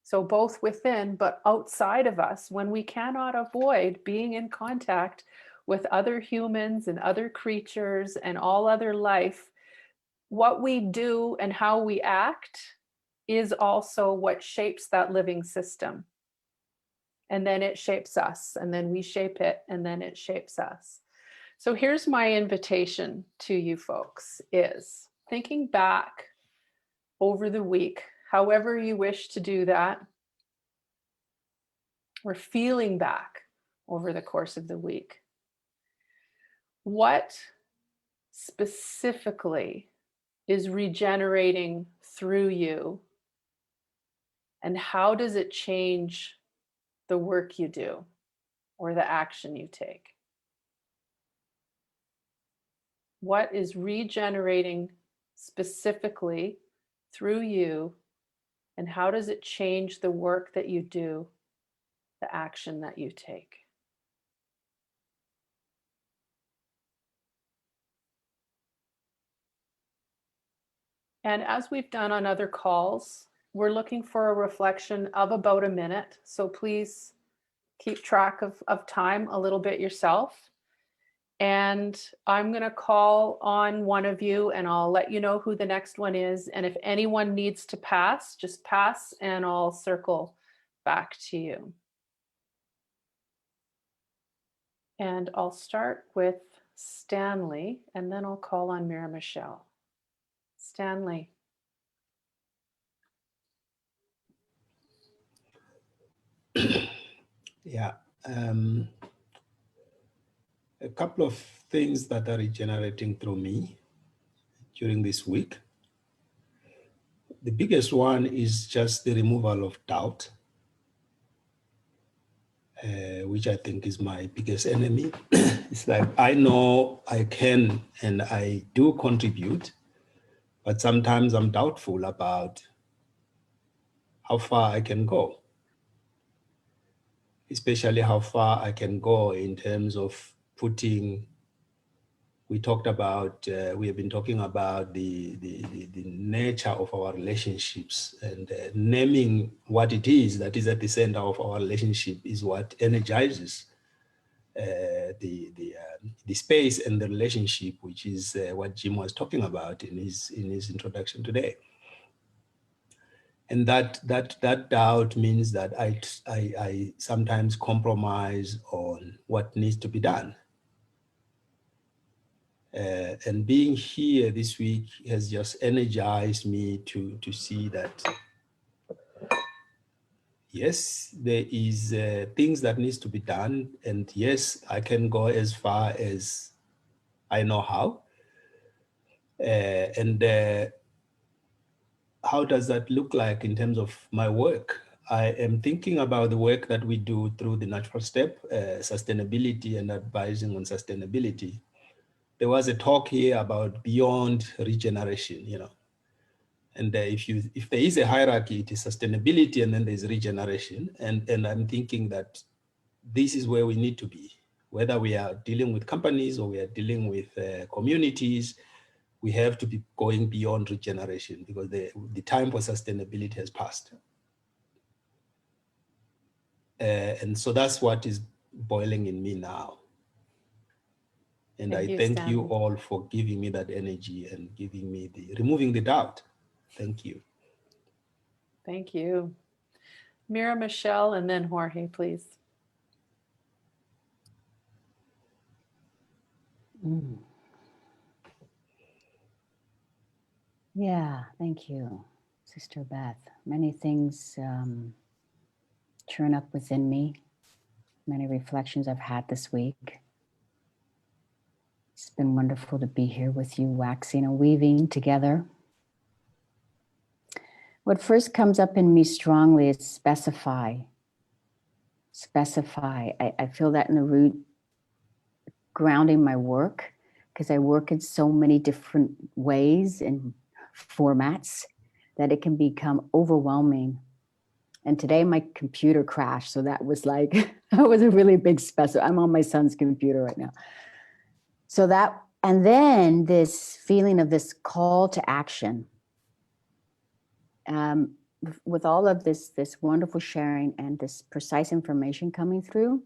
Speaker 2: So both within, but outside of us, when we cannot avoid being in contact with other humans and other creatures and all other life, what we do and how we act is also what shapes that living system. And then it shapes us, and then we shape it, and then it shapes us. So here's my invitation to you folks, is thinking back over the week, however you wish to do that, or feeling back over the course of the week. What specifically is regenerating through you, and how does it change the work you do? or the action you take? What is regenerating specifically through you, and how does it change the work that you do, the action that you take? And as we've done on other calls, we're looking for a reflection of about a minute. So please keep track of time a little bit yourself. And I'm going to call on one of you and I'll let you know who the next one is. And if anyone needs to pass, just pass and I'll circle back to you. And I'll start with Stanley and then I'll call on Mira Michelle. Stanley.
Speaker 4: Yeah, a couple of things that are regenerating through me during this week. The biggest one is just the removal of doubt, which I think is my biggest enemy. It's like, I know I can and I do contribute, but sometimes I'm doubtful about how far I can go, especially how far I can go in terms of putting, we talked about, we have been talking about the nature of our relationships, and naming what it is that is at the center of our relationship is what energizes the space and the relationship, which is what Jim was talking about in his introduction today. And that doubt means that I sometimes compromise on what needs to be done. And being here this week has just energized me to see that, yes, there is things that needs to be done. And yes, I can go as far as I know how. How does that look like in terms of my work? I am thinking about the work that we do through the Natural Step, sustainability and advising on sustainability. There was a talk here about beyond regeneration, you know. And if there is a hierarchy, it is sustainability and then there's regeneration. And I'm thinking that this is where we need to be, whether we are dealing with companies or we are dealing with communities. We have to be going beyond regeneration because the time for sustainability has passed. And so that's what is boiling in me now. And I thank you all for giving me that energy and giving me removing the doubt. Thank you.
Speaker 2: Thank you. Mira Michelle and then Jorge, please.
Speaker 5: Yeah, thank you, Sister Beth. Many things churn up within me, many reflections I've had this week. It's been wonderful to be here with you, waxing and weaving together. What first comes up in me strongly is specify. Specify. I feel that in the root, grounding my work, because I work in so many different ways and formats that it can become overwhelming. And today my computer crashed. So that was like, that was a really big special. I'm on my son's computer right now. So that, and then this feeling of this call to action. With all of this wonderful sharing and this precise information coming through,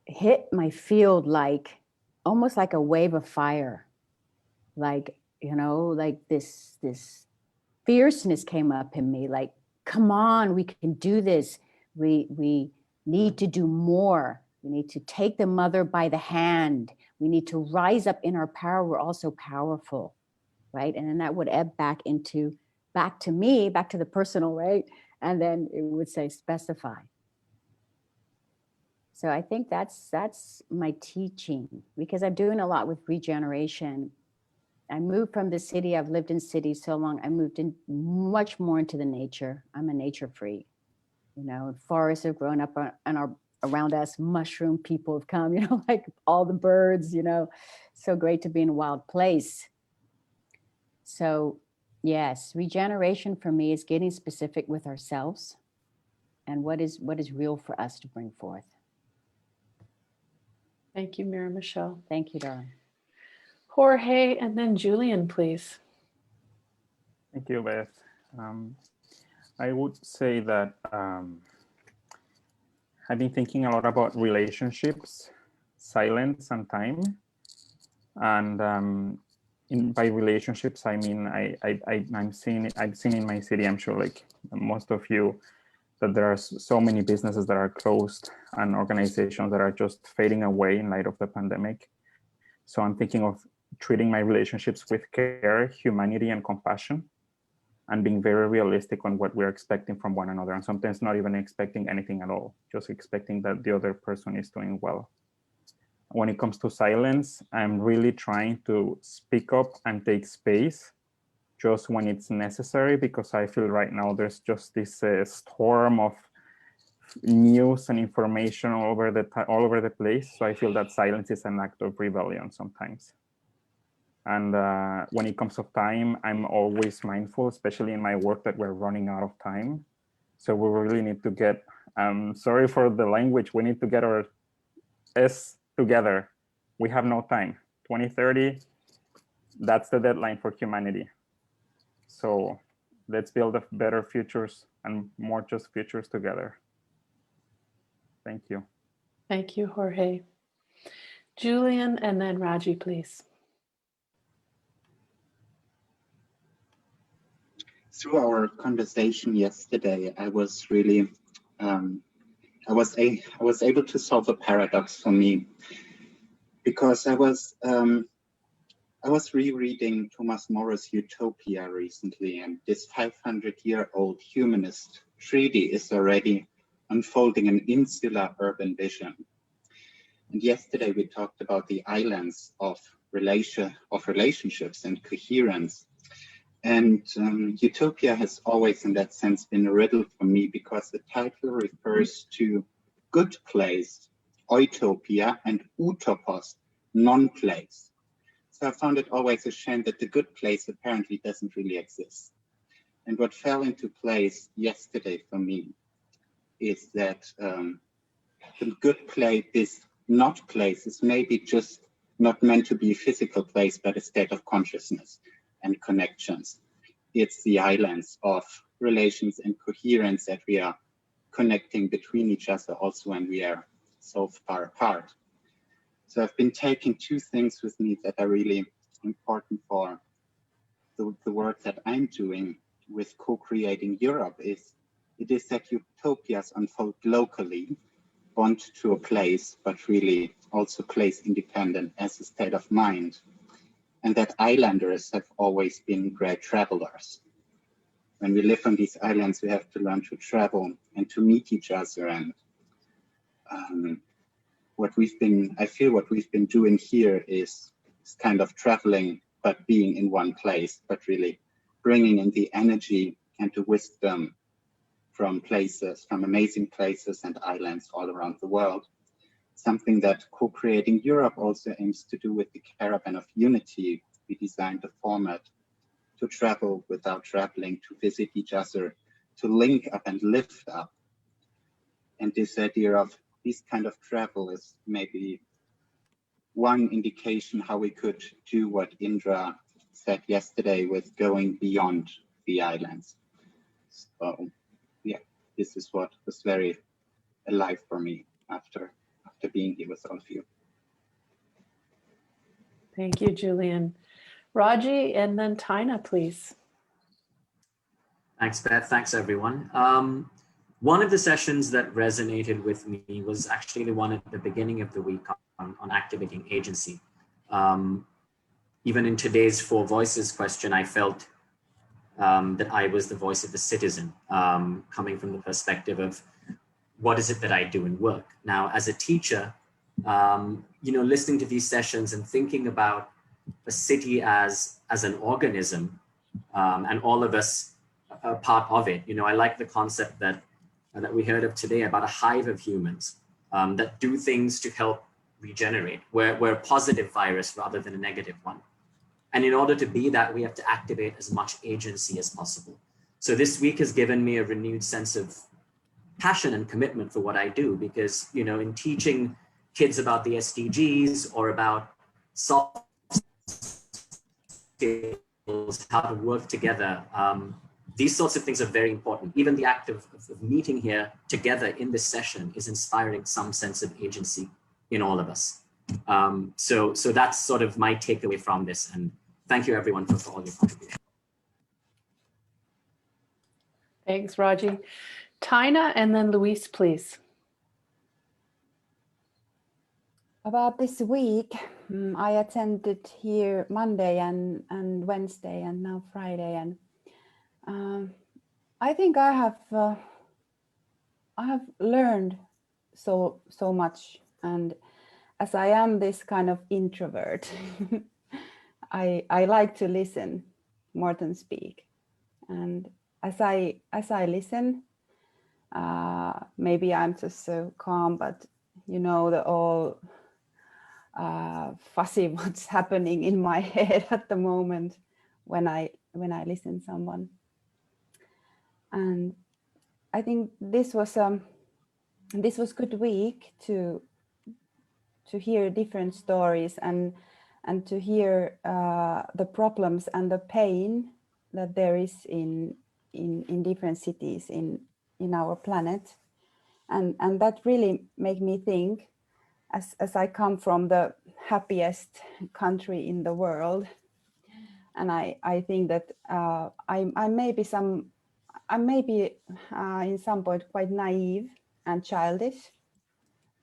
Speaker 5: hit my field like, almost like a wave of fire. Like, you know, like this fierceness came up in me, like, come on, we can do this. We need to do more. We need to take the mother by the hand. We need to rise up in our power. We're also powerful, right? And then that would ebb back to me, back to the personal, right? And then it would say specify. So I think that's my teaching, because I'm doing a lot with regeneration. I moved from the city. I've lived in cities so long. I moved in much more into the nature. I'm a nature freak. You know, forests have grown up on our around us, mushroom people have come, you know, like all the birds, you know, so great to be in a wild place. So yes, regeneration for me is getting specific with ourselves and what is real for us to bring forth.
Speaker 2: Thank you, Mira Michelle.
Speaker 5: Thank you, darling.
Speaker 2: Jorge, and then Julian, please.
Speaker 12: Thank you, Beth. I would say that I've been thinking a lot about relationships, silence, and time. And by relationships, I mean I've seen in my city, I'm sure like most of you, that there are so many businesses that are closed and organizations that are just fading away in light of the pandemic. So I'm thinking of treating my relationships with care, humanity, and compassion, and being very realistic on what we're expecting from one another, and sometimes not even expecting anything at all, just expecting that the other person is doing well. When it comes to silence, I'm really trying to speak up and take space just when it's necessary, because I feel right now there's just this storm of news and information all over the place. So I feel that silence is an act of rebellion sometimes. And when it comes to time, I'm always mindful, especially in my work, that we're running out of time. So we really need to get, sorry for the language, we need to get our S together. We have no time. 2030, that's the deadline for humanity. So let's build a better futures and more just futures together. Thank you.
Speaker 2: Thank you, Jorge. Julian, and then Raji, please.
Speaker 6: Through our conversation yesterday, I was really, I was able to solve a paradox for me, because I was rereading Thomas More's Utopia recently, and this 500-year-old humanist treaty is already unfolding an insular urban vision. And yesterday we talked about the islands of relationships and coherence. And Utopia has always, in that sense, been a riddle for me, because the title refers to good place, oitopia, and utopos, non-place. So I found it always a shame that the good place apparently doesn't really exist. And what fell into place yesterday for me is that the good place, this not place, is maybe just not meant to be a physical place, but a state of consciousness and connections. It's the islands of relations and coherence that we are connecting between each other also when we are so far apart. So I've been taking two things with me that are really important for the work that I'm doing with co-creating Europe. It is that utopias unfold locally, bond to a place, but really also place independent as a state of mind. And that islanders have always been great travelers. When we live on these islands, we have to learn to travel and to meet each other. And I feel what we've been doing here is kind of traveling, but being in one place, but really bringing in the energy and the wisdom from places, from amazing places and islands all around the world. Something that co-creating Europe also aims to do with the Caravan of Unity. We designed a format to travel without traveling, to visit each other, to link up and lift up. And this idea of this kind of travel is maybe one indication how we could do what Indra said yesterday with going beyond the islands. So yeah, this is what was very alive for me after being here with all of you.
Speaker 2: Thank you, Julian. Raji, and then Tina, please.
Speaker 9: Thanks, Beth. Thanks, everyone. One of the sessions that resonated with me was actually the one at the beginning of the week on activating agency. Even in today's Four Voices question, I felt that I was the voice of the citizen, coming from the perspective of what is it that I do in work. Now, as a teacher, listening to these sessions and thinking about a city as an organism, and all of us are part of it. I like the concept that we heard of today about a hive of humans. that do things to help regenerate. We're a positive virus rather than a negative one. And in order to be that, we have to activate as much agency as possible. So this week has given me a renewed sense of passion and commitment for what I do, because, you know, in teaching kids about the SDGs or about soft skills, how to work together, these sorts of things are very important. Even the act of meeting here together in this session is inspiring some sense of agency in all of us. So that's sort of my takeaway from this. And thank you everyone for all your contributions.
Speaker 2: Thanks, Raji. Tina and then Luis, please.
Speaker 10: About this week, I attended here Monday and Wednesday and now Friday, and I think I have learned so much. And as I am this kind of introvert, I like to listen more than speak. And as I listen, maybe I'm just so calm, but you know, the all fussy what's happening in my head at the moment when I listen to someone. And I think this was good week to hear different stories and to hear the problems and the pain that there is in different cities in our planet, and that really made me think, as I come from the happiest country in the world, and I think that I may be in some point quite naive and childish,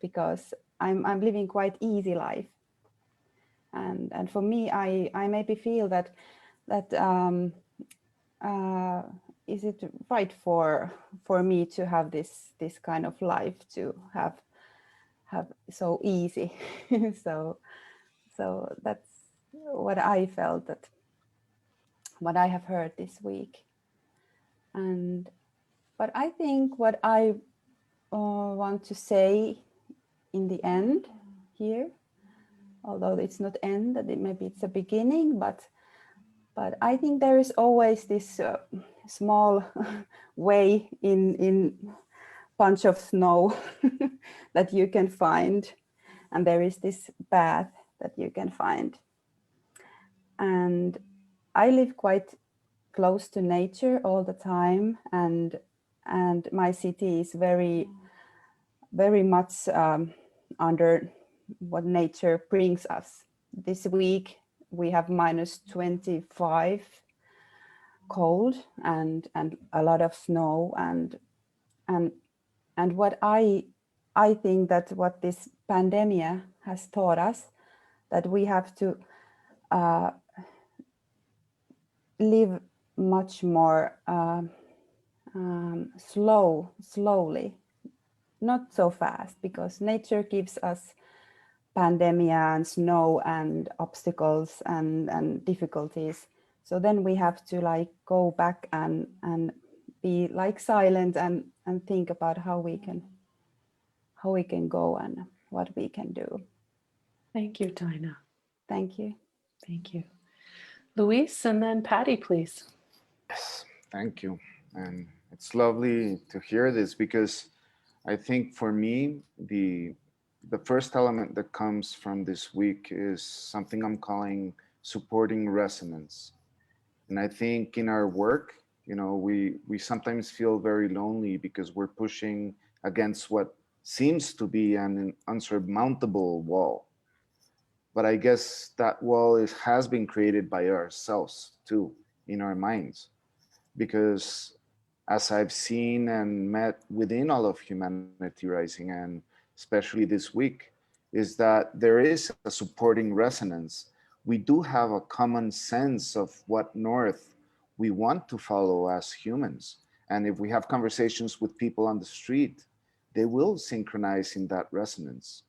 Speaker 10: because I'm living quite easy life, and for me I maybe feel that is it right for me to have this kind of life, to have so easy. so that's what I felt, that what I have heard this week. But I think what I want to say in the end here, although it's not end, that maybe it's a beginning, but I think there is always this small way in bunch of snow that you can find, and there is this path that you can find. And I live quite close to nature all the time, and my city is very much under what nature brings us. This week we have -25 cold and a lot of snow, and what I think that what this pandemic has taught us, that we have to live much more slowly, not so fast, because nature gives us pandemic and snow and obstacles and difficulties. So then we have to like go back and be like silent and think about how we can go and what we can do.
Speaker 2: Thank you, Tina.
Speaker 10: Thank you.
Speaker 2: Thank you. Luis and then Patty, please.
Speaker 11: Yes, thank you. And it's lovely to hear this, because I think for me, the first element that comes from this week is something I'm calling supporting resonance. And I think in our work, you know, we sometimes feel very lonely because we're pushing against what seems to be an unsurmountable wall. But I guess that wall has been created by ourselves too, in our minds. Because as I've seen and met within all of Humanity Rising, and especially this week, is that there is a supporting resonance. We do have a common sense of what north we want to follow as humans. And if we have conversations with people on the street, they will synchronize in that resonance.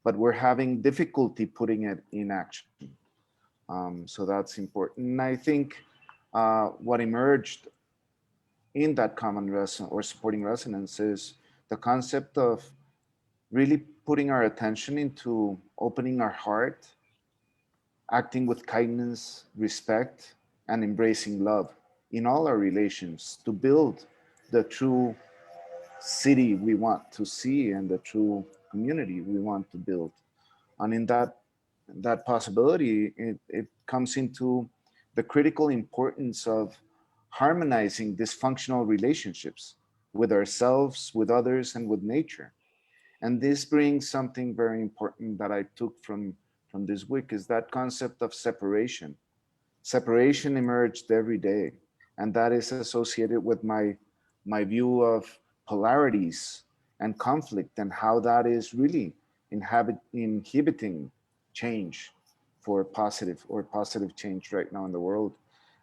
Speaker 11: But we're having difficulty putting it in action. So that's important. And I think what emerged in that common resonance or supporting resonance is the concept of really putting our attention into opening our heart, acting with kindness, respect, and embracing love in all our relations to build the true city we want to see and the true community we want to build. And in that possibility, it comes into the critical importance of harmonizing dysfunctional relationships with ourselves, with others, and with nature. And this brings something very important that I took from this week, is that concept of separation. Separation emerged every day, and that is associated with my view of polarities and conflict, and how that is really inhibiting change for positive change right now in the world.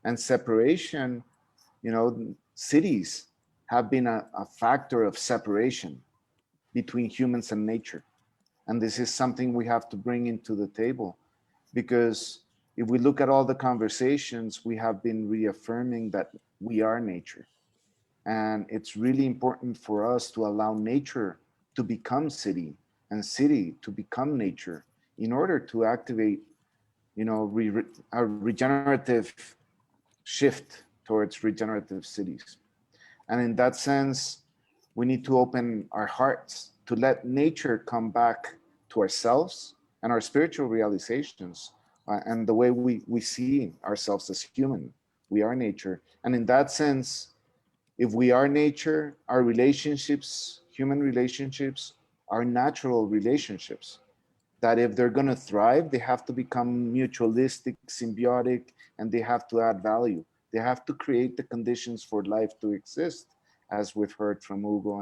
Speaker 11: And separation, cities have been a factor of separation between humans and nature. And this is something we have to bring into the table, because if we look at all the conversations, we have been reaffirming that we are nature. And it's really important for us to allow nature to become city and city to become nature in order to activate, a regenerative shift towards regenerative cities. And in that sense, we need to open our hearts to let nature come back to ourselves and our spiritual realizations, and the way we see ourselves as human. We are nature. And in that sense, if we are nature, our relationships, human relationships, are natural relationships, that if they're going to thrive, they have to become mutualistic, symbiotic, and they have to add value. They have to create the conditions for life to exist, as we've heard from Hugo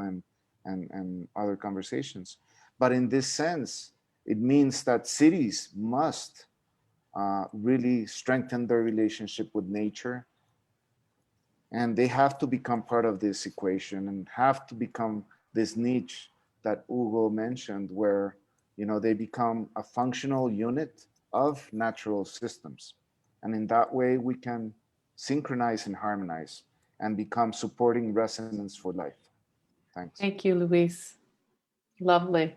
Speaker 11: and other conversations. But in this sense, it means that cities must really strengthen their relationship with nature, and they have to become part of this equation and have to become this niche that Hugo mentioned, where they become a functional unit of natural systems. And in that way, we can synchronize and harmonize and become supporting resonance for life. Thanks.
Speaker 2: Thank you, Luis. Lovely.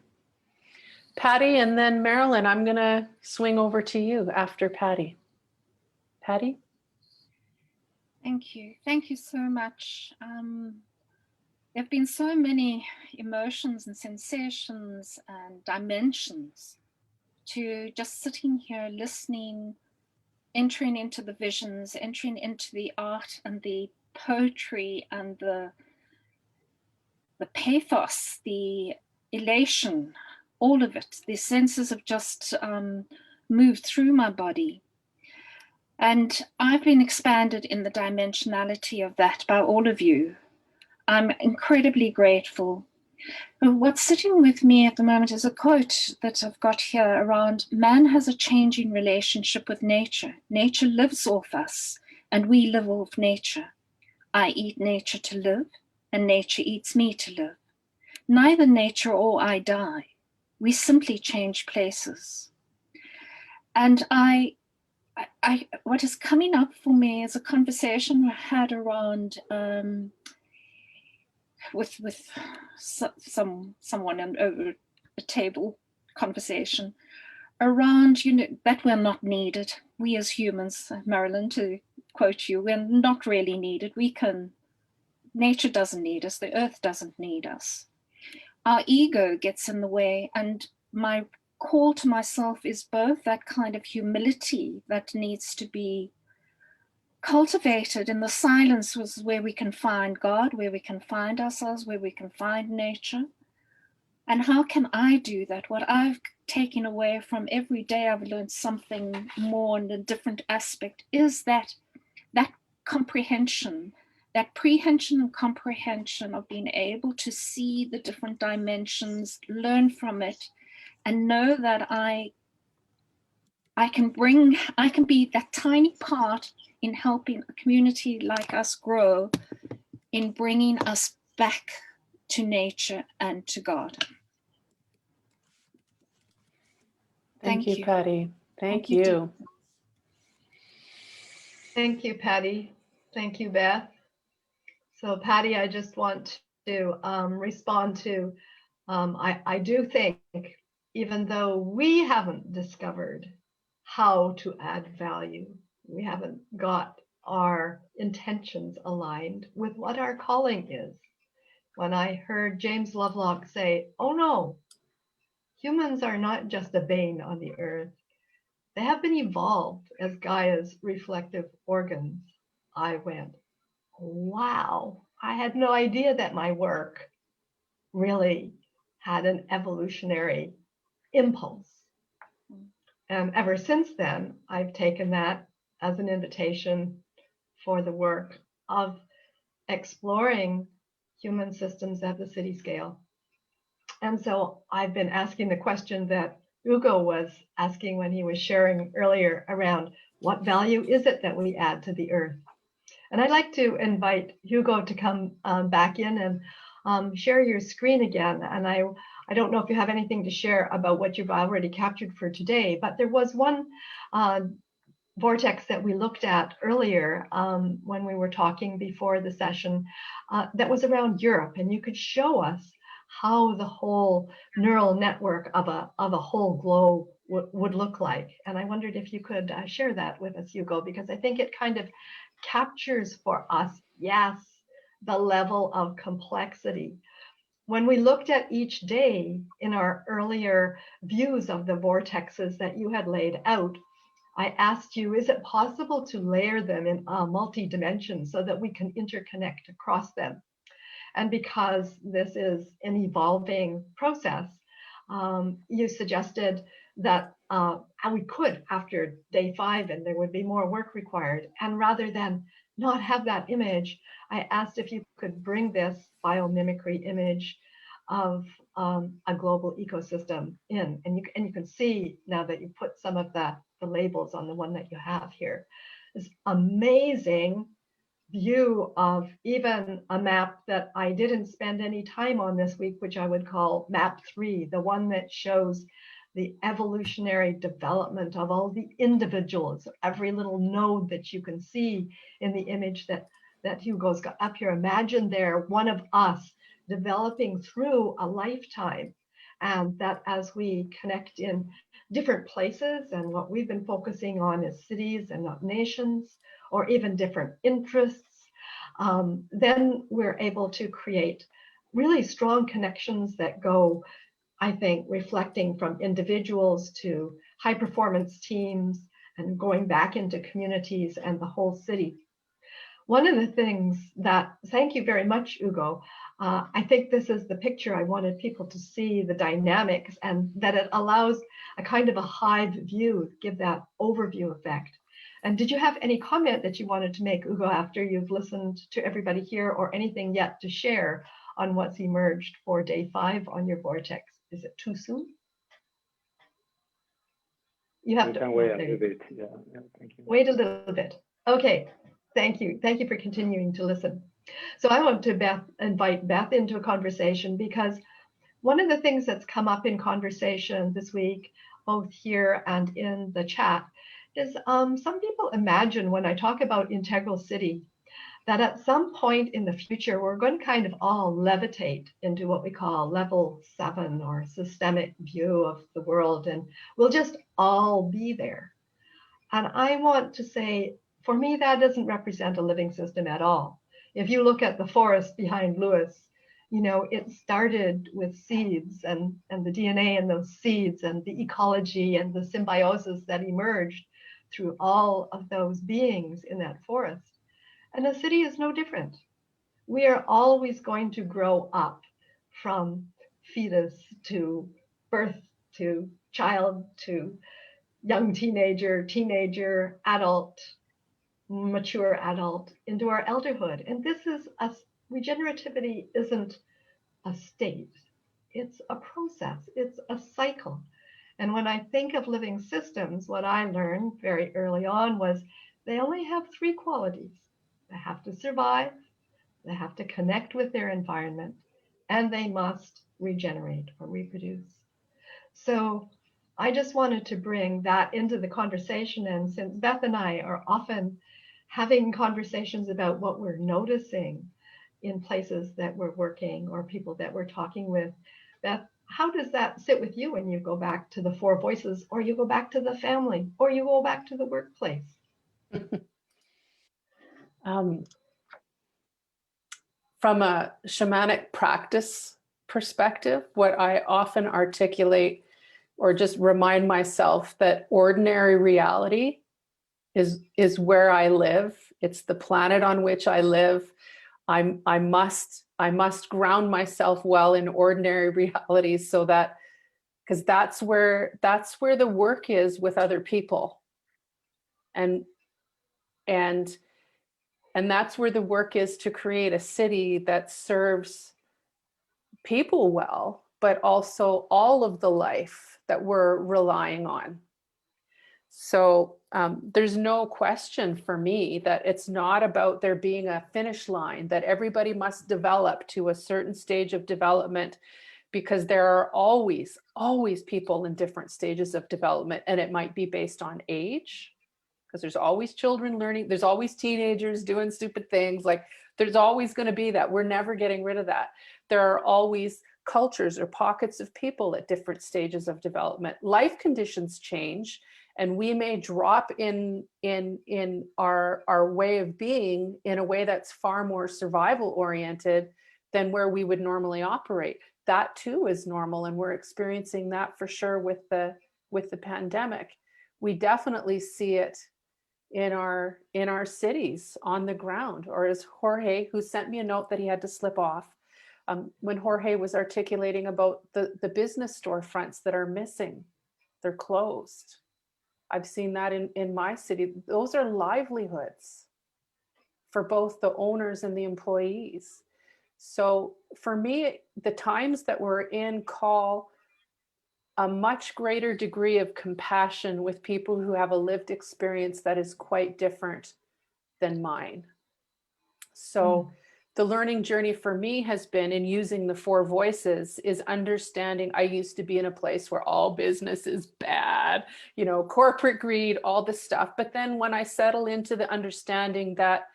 Speaker 2: Patty, and then Marilyn, I'm going to swing over to you after Patty. Patty?
Speaker 8: Thank you. Thank you so much. There have been so many emotions and sensations and dimensions to just sitting here listening, entering into the visions, entering into the art and the poetry and the pathos, the elation, all of it. The senses have just moved through my body. And I've been expanded in the dimensionality of that by all of you. I'm incredibly grateful. What's sitting with me at the moment is a quote that I've got here around: man has a changing relationship with nature. Nature lives off us and we live off nature. I eat nature to live and nature eats me to live. Neither nature or I die. We simply change places. And what is coming up for me is a conversation we had around with someone over a table conversation around, that we're not needed. We as humans, Marilyn, to quote you, we're not really needed. Nature doesn't need us. The earth doesn't need us. Our ego gets in the way, and my call to myself is both that kind of humility that needs to be cultivated in the silence, was where we can find God, where we can find ourselves, where we can find nature. And how can I do that? What I've taken away from every day, I've learned something more in a different aspect, is that comprehension, that prehension and comprehension of being able to see the different dimensions, learn from it, and know that I can be that tiny part in helping a community like us grow, in bringing us back to nature and to God.
Speaker 2: Thank you, Patty. Thank you.
Speaker 3: Thank you, Patty. Thank you, Beth. So Patty, I just want to respond to I do think, even though we haven't discovered how to add value, we haven't got our intentions aligned with what our calling is. When I heard James Lovelock say, oh no, humans are not just a bane on the earth. They have been evolved as Gaia's reflective organs. I went, wow, I had no idea that my work really had an evolutionary impulse. And ever since then, I've taken that as an invitation for the work of exploring human systems at the city scale. And so I've been asking the question that Ugo was asking when he was sharing earlier around what value is it that we add to the earth? And I'd like to invite Hugo to come back in and share your screen again. And I don't know if you have anything to share about what you've already captured for today, but there was one vortex that we looked at earlier when we were talking before the session that was around Europe. And you could show us how the whole neural network of a whole globe would look like. And I wondered if you could share that with us, Hugo, because I think it kind of captures for us, yes, the level of complexity. When we looked at each day in our earlier views of the vortexes that you had laid out, I asked you, is it possible to layer them in multi-dimensions so that we can interconnect across them? And because this is an evolving process, you suggested that we could after day 5 and there would be more work required. And rather than not have that image, I asked if you could bring this biomimicry image of a global ecosystem in. And you can see now that you put some of the labels on the one that you have here. This amazing view of even a map that I didn't spend any time on this week, which I would call map 3, the one that shows the evolutionary development of all the individuals, every little node that you can see in the image that Hugo's got up here. Imagine they're one of us developing through a lifetime, and that as we connect in different places, and what we've been focusing on is cities and not nations, or even different interests, then we're able to create really strong connections that go, I think, reflecting from individuals to high performance teams and going back into communities and the whole city. One of the things that, thank you very much, Ugo, I think this is the picture I wanted people to see, the dynamics, and that it allows a kind of a hive view, give that overview effect. And did you have any comment that you wanted to make, Ugo, after you've listened to everybody here, or anything yet to share on what's emerged for day 5 on your vortex? Is it too soon? You have to
Speaker 7: wait a little bit. Yeah, thank you.
Speaker 3: Wait a little bit. Okay, thank you. Thank you for continuing to listen. So I want to invite Beth into a conversation, because one of the things that's come up in conversation this week, both here and in the chat, is some people imagine when I talk about integral city, that at some point in the future, we're going to kind of all levitate into what we call level 7 or systemic view of the world, and we'll just all be there. And I want to say, for me, that doesn't represent a living system at all. If you look at the forest behind Lewis, you know, it started with seeds and the DNA in those seeds and the ecology and the symbiosis that emerged through all of those beings in that forest. And a city is no different. We are always going to grow up from fetus to birth to child to young teenager, adult, mature adult, into our elderhood. And this is regenerativity isn't a state, it's a process, it's a cycle. And when I think of living systems, what I learned very early on was they only have 3 qualities. They have to survive, they have to connect with their environment, and they must regenerate or reproduce. So I just wanted to bring that into the conversation. And since Beth and I are often having conversations about what we're noticing in places that we're working or people that we're talking with, Beth, how does that sit with you when you go back to the four voices, or you go back to the family, or you go back to the workplace?
Speaker 2: From a shamanic practice perspective, what I often articulate or just remind myself that ordinary reality is where I live. It's the planet on which I live. I must ground myself well in ordinary realities, so that, because that's where the work is with other people, and that's where the work is to create a city that serves people well, but also all of the life that we're relying on. So there's no question for me that it's not about there being a finish line, that everybody must develop to a certain stage of development, because there are always people in different stages of development, and it might be based on age, because there's always children learning, there's always teenagers doing stupid things, like there's always going to be that. We're never getting rid of that. There are always cultures or pockets of people at different stages of development. Life conditions change, and we may drop in our way of being in a way that's far more survival oriented than where we would normally operate. That too is normal, and we're experiencing that for sure with the pandemic. We definitely see it in our cities on the ground, or as Jorge, who sent me a note that he had to slip off, when Jorge was articulating about the business storefronts that are missing, they're closed. I've seen that in my city. Those are livelihoods for both the owners and the employees. So for me, the times that we're in call a much greater degree of compassion with people who have a lived experience that is quite different than mine. So the learning journey for me has been, in using the four voices, is understanding I used to be in a place where all business is bad, corporate greed, all this stuff. But then when I settle into the understanding that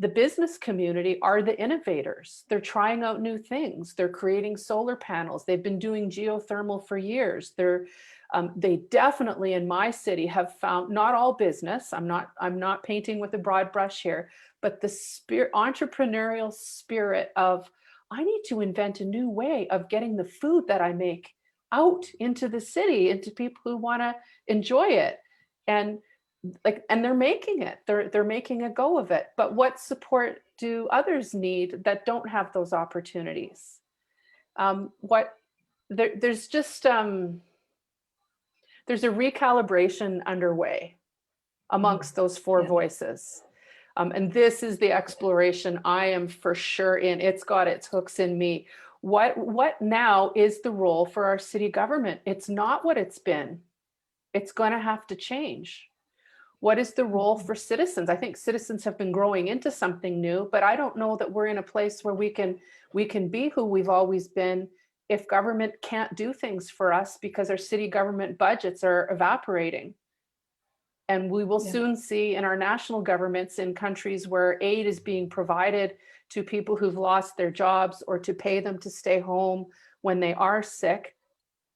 Speaker 2: the business community are the innovators, they're trying out new things, they're creating solar panels, they've been doing geothermal for years. They definitely in my city have found, not all business, I'm not painting with a broad brush here, but the entrepreneurial spirit of, I need to invent a new way of getting the food that I make out into the city, into people who want to enjoy it. And they're making it, they're making a go of it. But what support do others need that don't have those opportunities? There's a recalibration underway amongst those four voices. And this is the exploration I am for sure in. It's got its hooks in me. What now is the role for our city government? It's not what it's been. It's going to have to change. What is the role for citizens? I think citizens have been growing into something new, but I don't know that we're in a place where we can be who we've always been if government can't do things for us because our city government budgets are evaporating. And we will soon see in our national governments in countries where aid is being provided to people who've lost their jobs or to pay them to stay home when they are sick.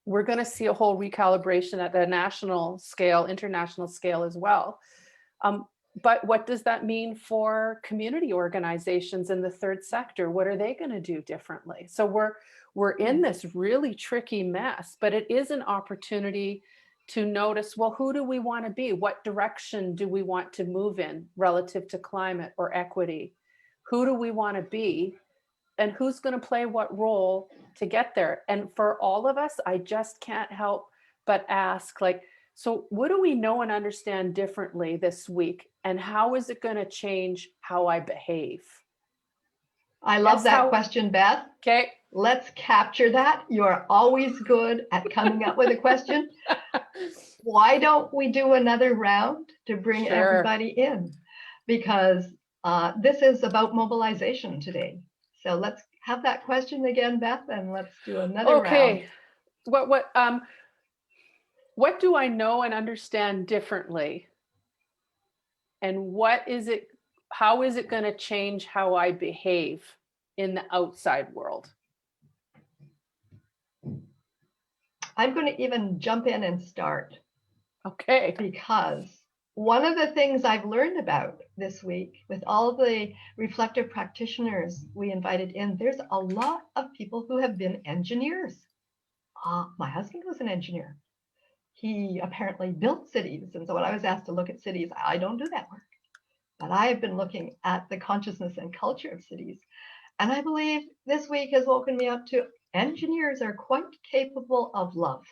Speaker 2: We're going to see a whole recalibration at the national scale, international scale as well. But what does that mean for community organizations in the third sector? What are they going to do differently? So we're in this really tricky mess, but it is an opportunity to notice, well, who do we want to be? What direction do we want to move in relative to climate or equity? Who do we want to be? And who's going to play what role to get there? And for all of us, I just can't help but ask, so what do we know and understand differently this week? And how is it going to change how I behave?
Speaker 3: I love that question, Beth.
Speaker 2: Okay.
Speaker 3: Let's capture that. You are always good at coming up with a question. Why don't we do another round to bring everybody in? Because this is about mobilization today. So let's have that question again, Beth, and let's do another round.
Speaker 2: What do I know and understand differently? And how is it going to change how I behave in the outside world?
Speaker 3: I'm going to even jump in and start.
Speaker 2: Okay.
Speaker 3: Because one of the things I've learned about this week with all the reflective practitioners we invited in, there's a lot of people who have been engineers. My husband was an engineer. He apparently built cities. And so when I was asked to look at cities, I don't do that work. But I have been looking at the consciousness and culture of cities. And I believe this week has woken me up to engineers are quite capable of love.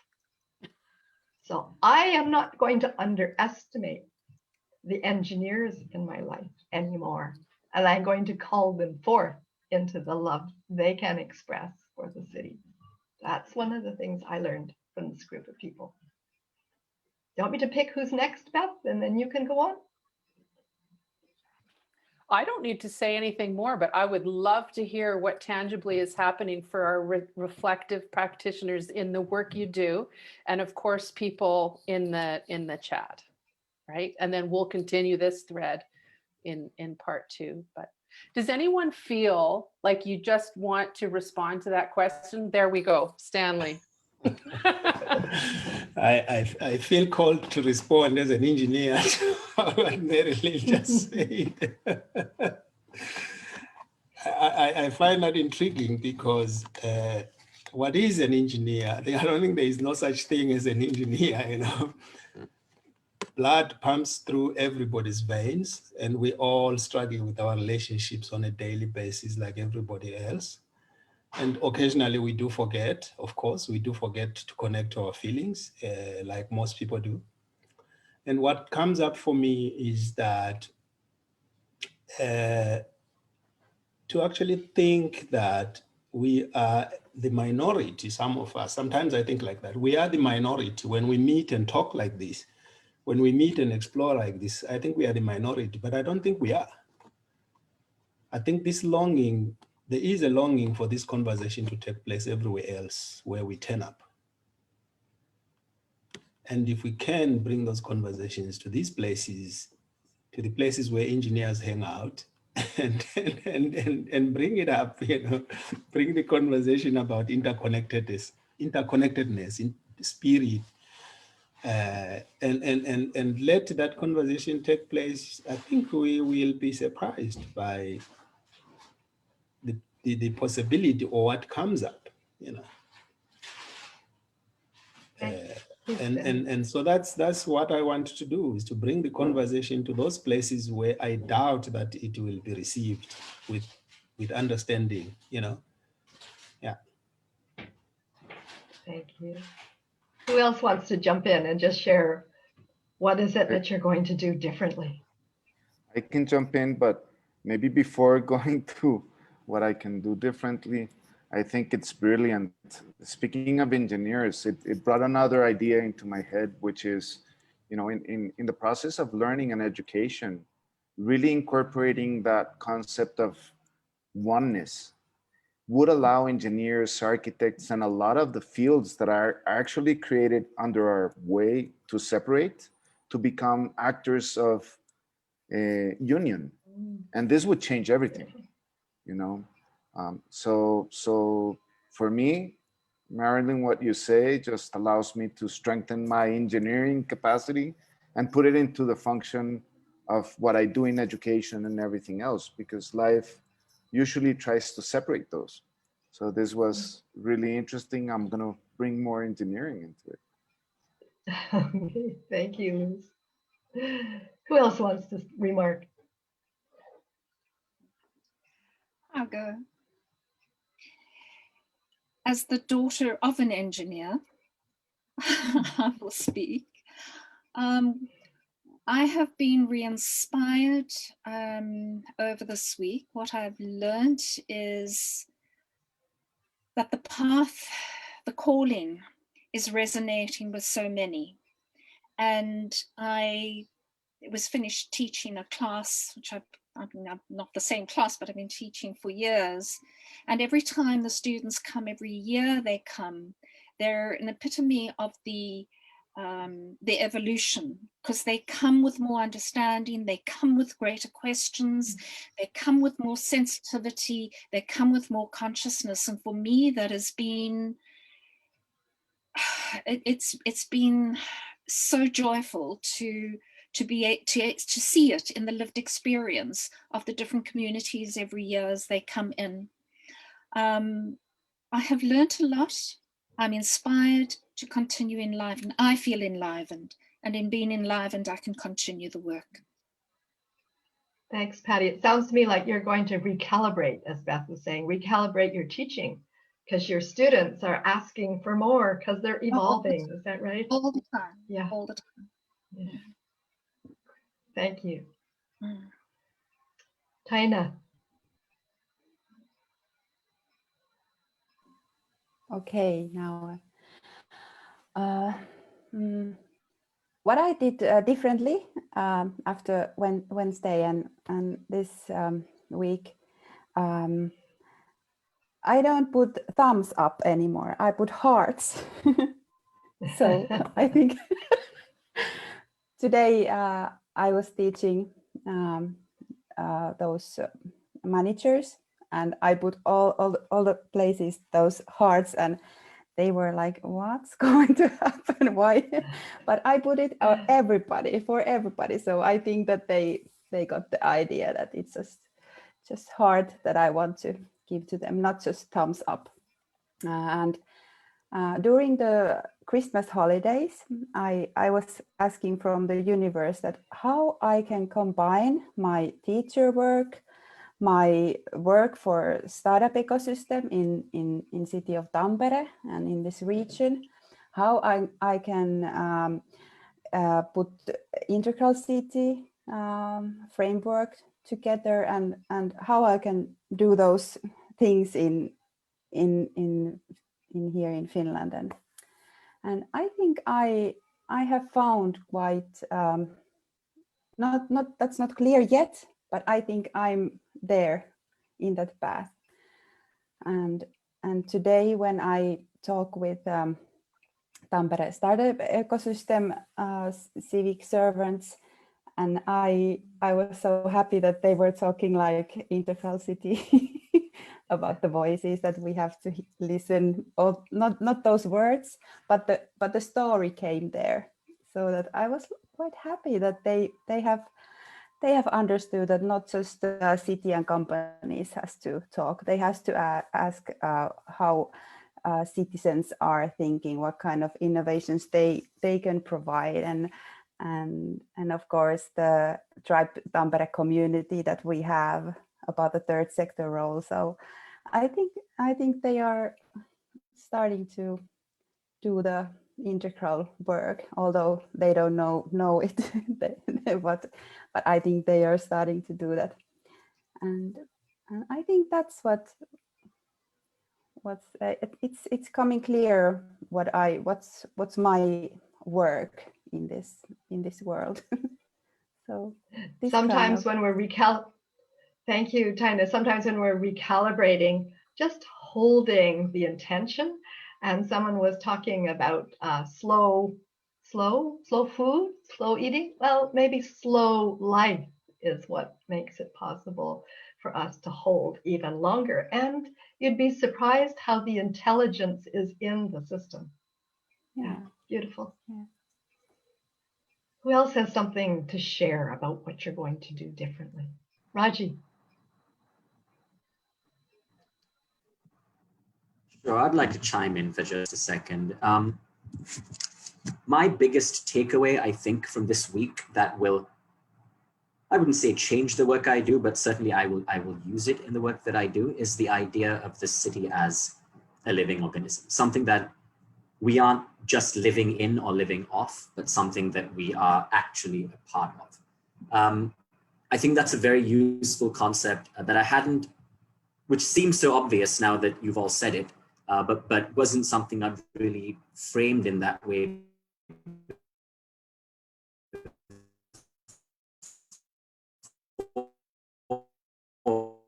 Speaker 3: So I am not going to underestimate the engineers in my life anymore. And I'm going to call them forth into the love they can express for the city. That's one of the things I learned from this group of people. You want me to pick who's next, Beth? And then you can go on?
Speaker 2: I don't need to say anything more, but I would love to hear what tangibly is happening for our reflective practitioners in the work you do. And of course, people in the chat, right? And then we'll continue this thread in part 2. But does anyone feel like you just want to respond to that question? There we go, Stanley.
Speaker 4: I feel called to respond as an engineer to what Marilyn just said. I find that intriguing because what is an engineer? I don't think there is no such thing as an engineer, you know. Blood pumps through everybody's veins, and we all struggle with our relationships on a daily basis like everybody else. And occasionally we do forget, of course, we do forget to connect to our feelings like most people do. And what comes up for me is that to actually think that we are the minority, some of us, sometimes I think like that, we are the minority when we meet and talk like this. When we meet and explore like this, I think we are the minority, but I don't think we are. I think this longing, there is a longing for this conversation to take place everywhere else where we turn up. And if we can bring those conversations to these places, to the places where engineers hang out, and bring it up, you know, bring the conversation about interconnectedness in spirit, and let that conversation take place, I think we will be surprised by the possibility or what comes up, you know. And so that's what I want to do, is to bring the conversation to those places where I doubt that it will be received with understanding, you know. Yeah.
Speaker 3: Thank you. Who else wants to jump in and just share what is it that you're going to do differently?
Speaker 11: I can jump in, but maybe before going to what I can do differently, I think it's brilliant. Speaking of engineers, it brought another idea into my head, which is, you know, in the process of learning and education, really incorporating that concept of oneness would allow engineers, architects, and a lot of the fields that are actually created under our way to separate, to become actors of union. And this would change everything, you know. So for me, Marilyn, what you say just allows me to strengthen my engineering capacity and put it into the function of what I do in education and everything else, because life usually tries to separate those. So this was really interesting. I'm going to bring more engineering into it.
Speaker 3: Okay, thank you, Liz. Who else wants to remark?
Speaker 8: I'll go. As the daughter of an engineer, I will speak. I have been re-inspired over this week. What I've learned is that the path, the calling, is resonating with so many. And I was finished teaching a class, which I'm not the same class, but I've been teaching for years. And every time the students come, every year they come, they're an epitome of the evolution, because they come with more understanding, they come with greater questions, they come with more sensitivity, they come with more consciousness. And for me, that has been it's been so joyful to see it in the lived experience of the different communities every year as they come in. I have learnt a lot. I'm inspired to continue enlivened. I feel enlivened, and in being enlivened, I can continue the work.
Speaker 3: Thanks, Patty. It sounds to me like you're going to recalibrate, as Beth was saying, recalibrate your teaching, because your students are asking for more because they're evolving. Is that right?
Speaker 8: All the time.
Speaker 3: Yeah.
Speaker 8: All the time.
Speaker 3: Yeah. Thank you.
Speaker 8: Mm.
Speaker 3: Taina.
Speaker 10: Okay, now what I did differently after Wednesday and this week, I don't put thumbs up anymore. I put hearts. So I think today I was teaching those managers, and I put all the places those hearts, and they were like, what's going to happen? Why? But I put it for everybody. So I think that they got the idea that it's just heart that I want to give to them, not just thumbs up. And during the Christmas holidays, I was asking from the universe that how I can combine my teacher work, my work for startup ecosystem in city of Tampere and in this region, how I can put integral city framework together, and how I can do those things in here in Finland. And I think I have found quite not that's not clear yet, but I think I'm there in that path. And today when I talk with Tampere startup ecosystem civic servants, and I was so happy that they were talking like integral city about the voices that we have to listen, or not those words, but the story came there, so that I was quite happy that they have understood that not just the city and companies has to talk. They has to ask how citizens are thinking, what kind of innovations they can provide, and of course the Tribe Tampere community that we have about the third sector role. So I think they are starting to do the integral work, although they don't know it, but I think they are starting to do that, and I think that's it's coming clear what's my work in this world. So
Speaker 3: sometimes when we're thank you, Taina. Sometimes when we're recalibrating, just holding the intention. And someone was talking about slow food, slow eating. Well, maybe slow life is what makes it possible for us to hold even longer. And you'd be surprised how the intelligence is in the system. Yeah, beautiful.
Speaker 10: Yeah.
Speaker 3: Who else has something to share about what you're going to do differently? Raji.
Speaker 9: Sure, I'd like to chime in for just a second. My biggest takeaway, I think, from this week that will, I wouldn't say change the work I do, but certainly I will use it in the work that I do, is the idea of the city as a living organism, something that we aren't just living in or living off, but something that we are actually a part of. I think that's a very useful concept that I hadn't, which seems so obvious now that you've all said it, but wasn't something I've really framed in that way.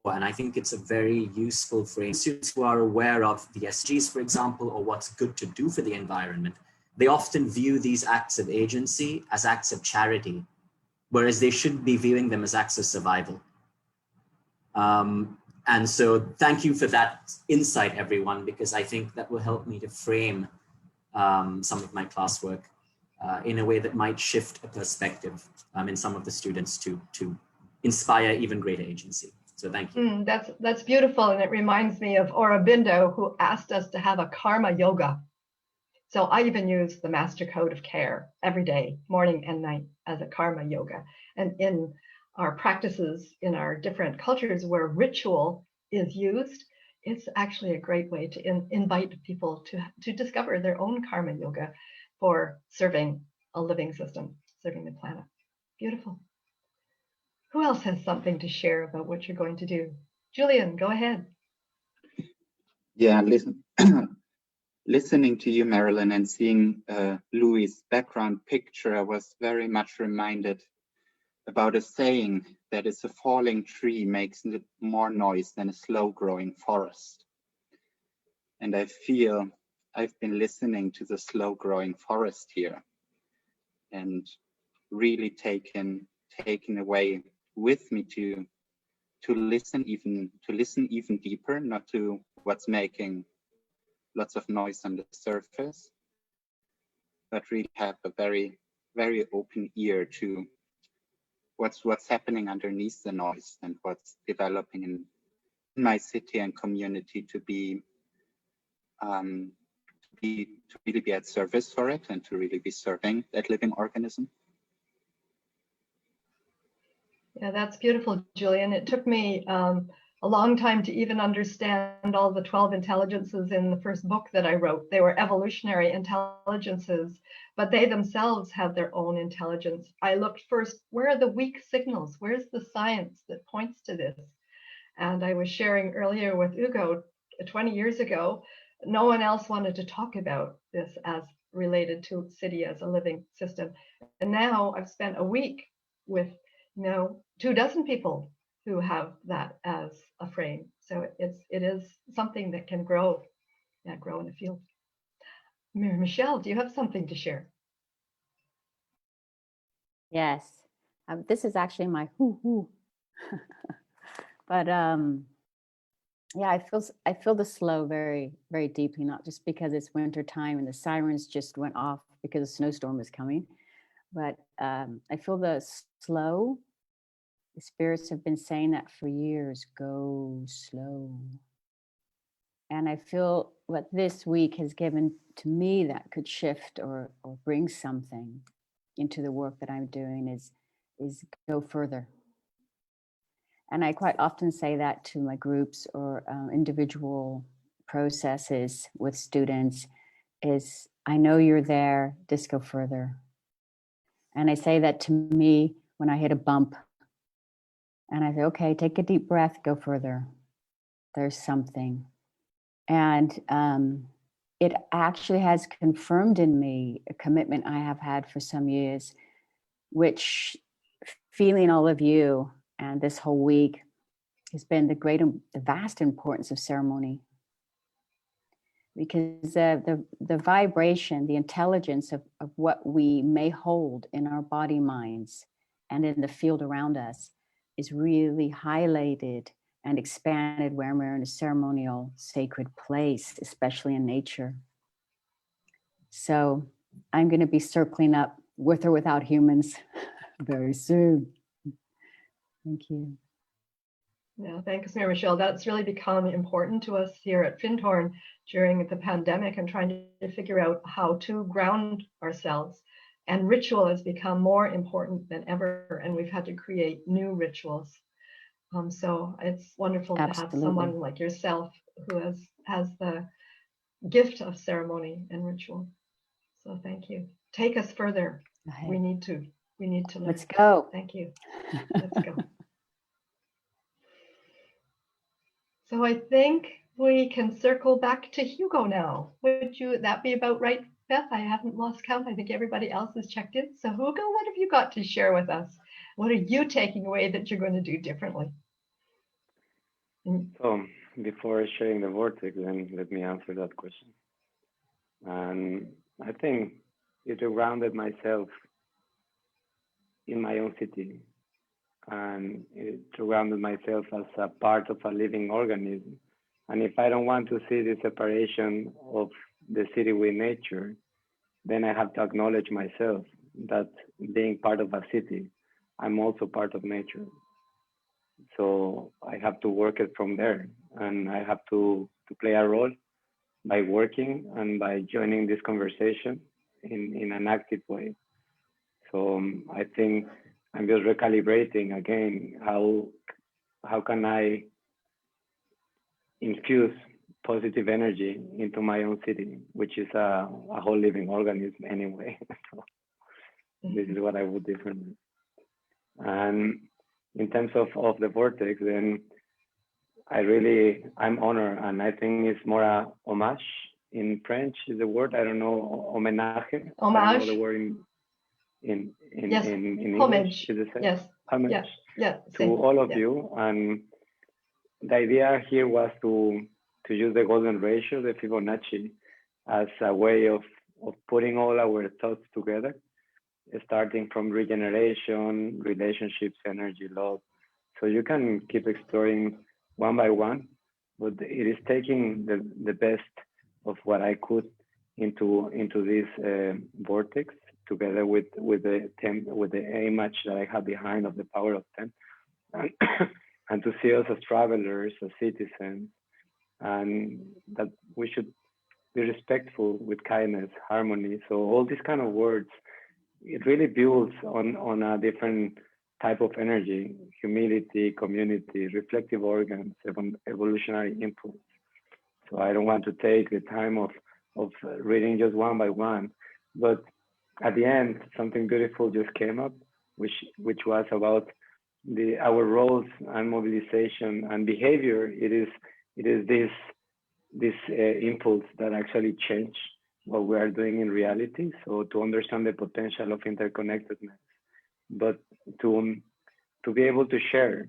Speaker 9: And I think it's a very useful frame. Students who are aware of the SDGs, for example, or what's good to do for the environment, they often view these acts of agency as acts of charity, whereas they should be viewing them as acts of survival. And so thank you for that insight, everyone, because I think that will help me to frame some of my classwork in a way that might shift a perspective in some of the students to inspire even greater agency. So thank you.
Speaker 3: That's beautiful. And it reminds me of Aurobindo, who asked us to have a karma yoga. So I even use the Master Code of Care every day, morning and night, as a karma yoga. And in our practices in our different cultures where ritual is used, it's actually a great way to invite people to discover their own karma yoga for serving a living system, serving the planet. Beautiful. Who else has something to share about what you're going to do? Julian, go ahead.
Speaker 6: Yeah, listening to you, Marilyn, and seeing Louis' background picture, I was very much reminded about a saying that is a falling tree makes more noise than a slow-growing forest. And I feel I've been listening to the slow-growing forest here and really taken away with me to listen even deeper, not to what's making lots of noise on the surface, but really have a very, very open ear to what's happening underneath the noise and what's developing in my city and community to really be at service for it and to really be serving that living organism.
Speaker 3: Yeah, that's beautiful, Julian. It took me a long time to even understand all the 12 intelligences in the first book that I wrote. They were evolutionary intelligences, but they themselves have their own intelligence. I looked first, where are the weak signals? Where's the science that points to this? And I was sharing earlier with Ugo, 20 years ago, no one else wanted to talk about this as related to city as a living system. And now I've spent a week with 24 people who have that as a frame. So it is something that can grow in the field. Michelle, do you have something to share?
Speaker 5: Yes, this is actually my hoo-hoo. But yeah, I feel the slow very, very deeply, not just because it's winter time and the sirens just went off because a snowstorm is coming, but I feel the slow. The spirits have been saying that for years, go slow. And I feel what this week has given to me that could shift or bring something into the work that I'm doing is go further. And I quite often say that to my groups or individual processes with students is, I know you're there, just go further. And I say that to me when I hit a bump. And I say, okay, take a deep breath, go further. There's something. And it actually has confirmed in me a commitment I have had for some years, which feeling all of you and this whole week has been the vast importance of ceremony. Because the vibration, the intelligence of what we may hold in our body minds and in the field around us is really highlighted and expanded when we're in a ceremonial sacred place, especially in nature. So I'm going to be circling up with or without humans very soon. Thank you.
Speaker 3: Yeah, thanks, Mary Michelle. That's really become important to us here at Findhorn during the pandemic and trying to figure out how to ground ourselves. And ritual has become more important than ever, and we've had to create new rituals. So it's wonderful to have someone like yourself who has the gift of ceremony and ritual. So thank you. Take us further. We need to learn.
Speaker 5: Let's go.
Speaker 3: Thank you. Let's go. So I think we can circle back to Hugo now. Would that be about right, Beth? I haven't lost count. I think everybody else has checked in. So Hugo, what have you got to share with us? What are you taking away that you're going to do differently?
Speaker 7: So before sharing the vortex, then let me answer that question. And I think it grounded myself in my own city, and it grounded myself as a part of a living organism. And if I don't want to see the separation of the city with nature, then I have to acknowledge myself that being part of a city, I'm also part of nature. So I have to work it from there, and I have to play a role by working and by joining this conversation in an active way. So I think I'm just recalibrating again, how can I infuse positive energy into my own city, which is a whole living organism anyway. So this is what I would define. And in terms of the vortex, then I'm honored, and I think it's more a homage in French is the word. I don't know, homenage.
Speaker 3: Homage.
Speaker 7: I don't know the word in
Speaker 3: Yes.
Speaker 7: English.
Speaker 3: Homage.
Speaker 7: Is the same?
Speaker 3: Yes.
Speaker 7: Homage.
Speaker 3: Yeah. Yeah.
Speaker 7: To
Speaker 3: Same.
Speaker 7: all of
Speaker 3: Yeah.
Speaker 7: you. And the idea here was to use the golden ratio, the Fibonacci, as a way of putting all our thoughts together, starting from regeneration, relationships, energy, love. So you can keep exploring one by one, but it is taking the best of what I could into this vortex, together with the image that I have behind of the power of 10, and to see us as travelers, as citizens, and that we should be respectful with kindness, harmony. So all these kind of words, it really builds on a different type of energy: humility, community, reflective organs, evolutionary impulse. So I don't want to take the time of reading just one by one, but at the end, something beautiful just came up, which was about our roles and mobilization and behavior. It is this impulse that actually change what we are doing in reality. So to understand the potential of interconnectedness, but to be able to share,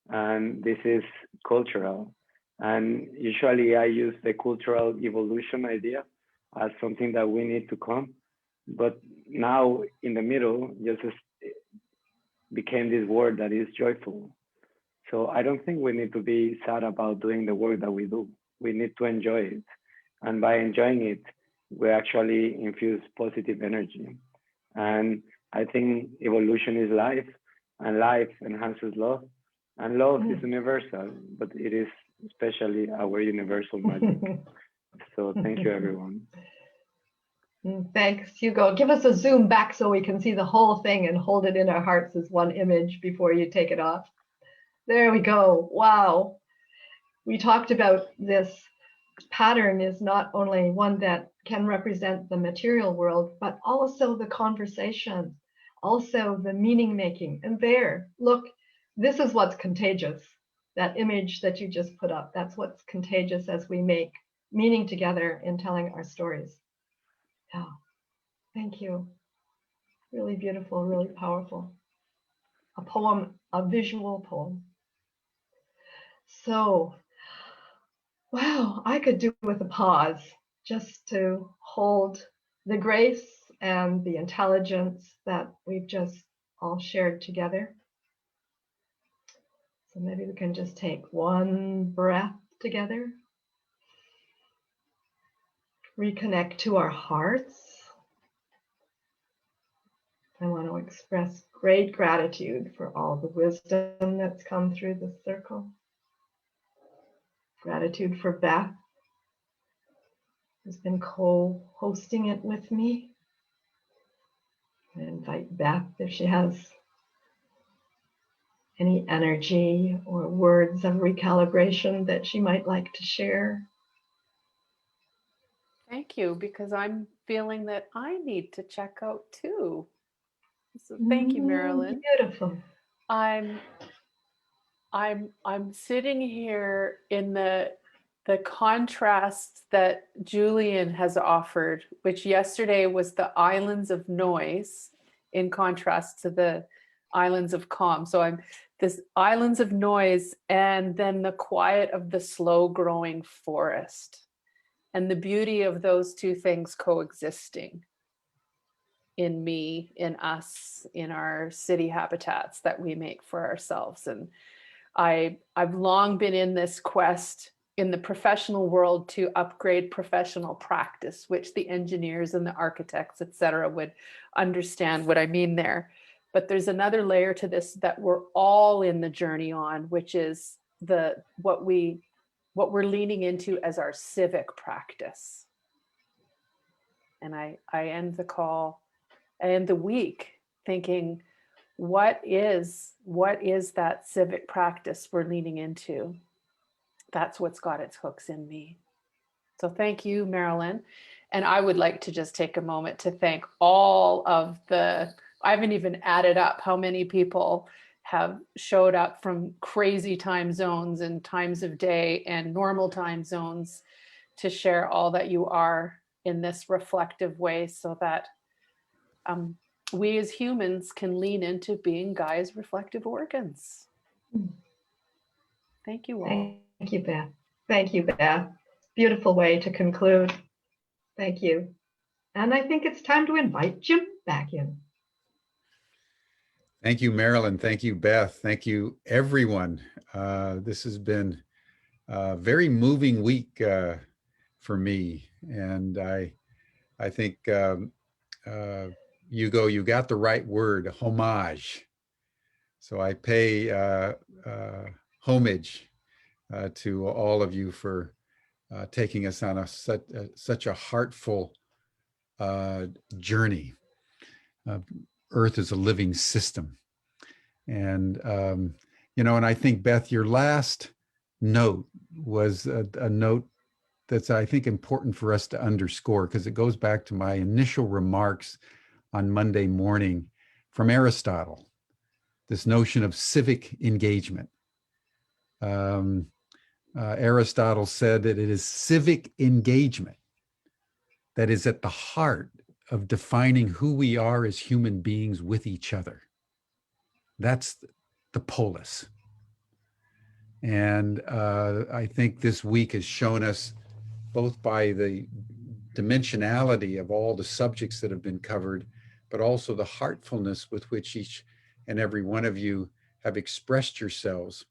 Speaker 7: and this is cultural. And usually I use the cultural evolution idea as something that we need to come, but now in the middle just became this word that is joyful. So I don't think we need to be sad about doing the work that we do. We need to enjoy it. And by enjoying it, we actually infuse positive energy. And I think evolution is life, and life enhances love. And love is universal, but it is especially our universal magic. So thank you, everyone.
Speaker 3: Thanks, Hugo. Give us a zoom back so we can see the whole thing and hold it in our hearts as one image before you take it off. There we go. Wow. We talked about this pattern is not only one that can represent the material world, but also the conversation, also the meaning making. And there, look, this is what's contagious. That image that you just put up, that's what's contagious as we make meaning together in telling our stories. Yeah, thank you. Really beautiful, really powerful. A poem, a visual poem. So, wow, I could do with a pause just to hold the grace and the intelligence that we've just all shared together. So maybe we can just take one breath together. Reconnect to our hearts. I want to express great gratitude for all the wisdom that's come through this circle. Gratitude for Beth, who's been co-hosting it with me. I invite Beth if she has any energy or words of recalibration that she might like to share.
Speaker 2: Thank you, because I'm feeling that I need to check out too. So thank you, Marilyn.
Speaker 3: Beautiful.
Speaker 2: I'm sitting here in the contrast that Julian has offered, which yesterday was the islands of noise in contrast to the islands of calm. So I'm this islands of noise and then the quiet of the slow growing forest, and the beauty of those two things coexisting in me, in us, in our city habitats that we make for ourselves. And I've long been in this quest in the professional world to upgrade professional practice, which the engineers and the architects, et cetera, would understand what I mean there. But there's another layer to this that we're all in the journey on, which is what we're leaning into as our civic practice. And I end the call, I end the week thinking, what is that civic practice we're leaning into? That's what's got its hooks in me. So thank you, Marilyn. And I would like to just take a moment to thank all of I haven't even added up how many people have showed up from crazy time zones and times of day and normal time zones to share all that you are in this reflective way, so that we as humans can lean into being Gaia's reflective organs. Thank you all.
Speaker 3: Thank you, Beth. Thank you, Beth. Beautiful way to conclude. Thank you. And I think it's time to invite Jim back in.
Speaker 1: Thank you, Marilyn. Thank you, Beth. Thank you, everyone. This has been a very moving week for me. And I think, Hugo, you got the right word, homage. So I pay homage to all of you for taking us on such a heartful journey. Earth is a living system. And, and I think, Beth, your last note was a note that's, I think, important for us to underscore, because it goes back to my initial remarks on Monday morning from Aristotle, this notion of civic engagement. Aristotle said that it is civic engagement that is at the heart of defining who we are as human beings with each other. That's the polis. And I think this week has shown us, both by the dimensionality of all the subjects that have been covered, but also the heartfulness with which each and every one of you have expressed yourselves,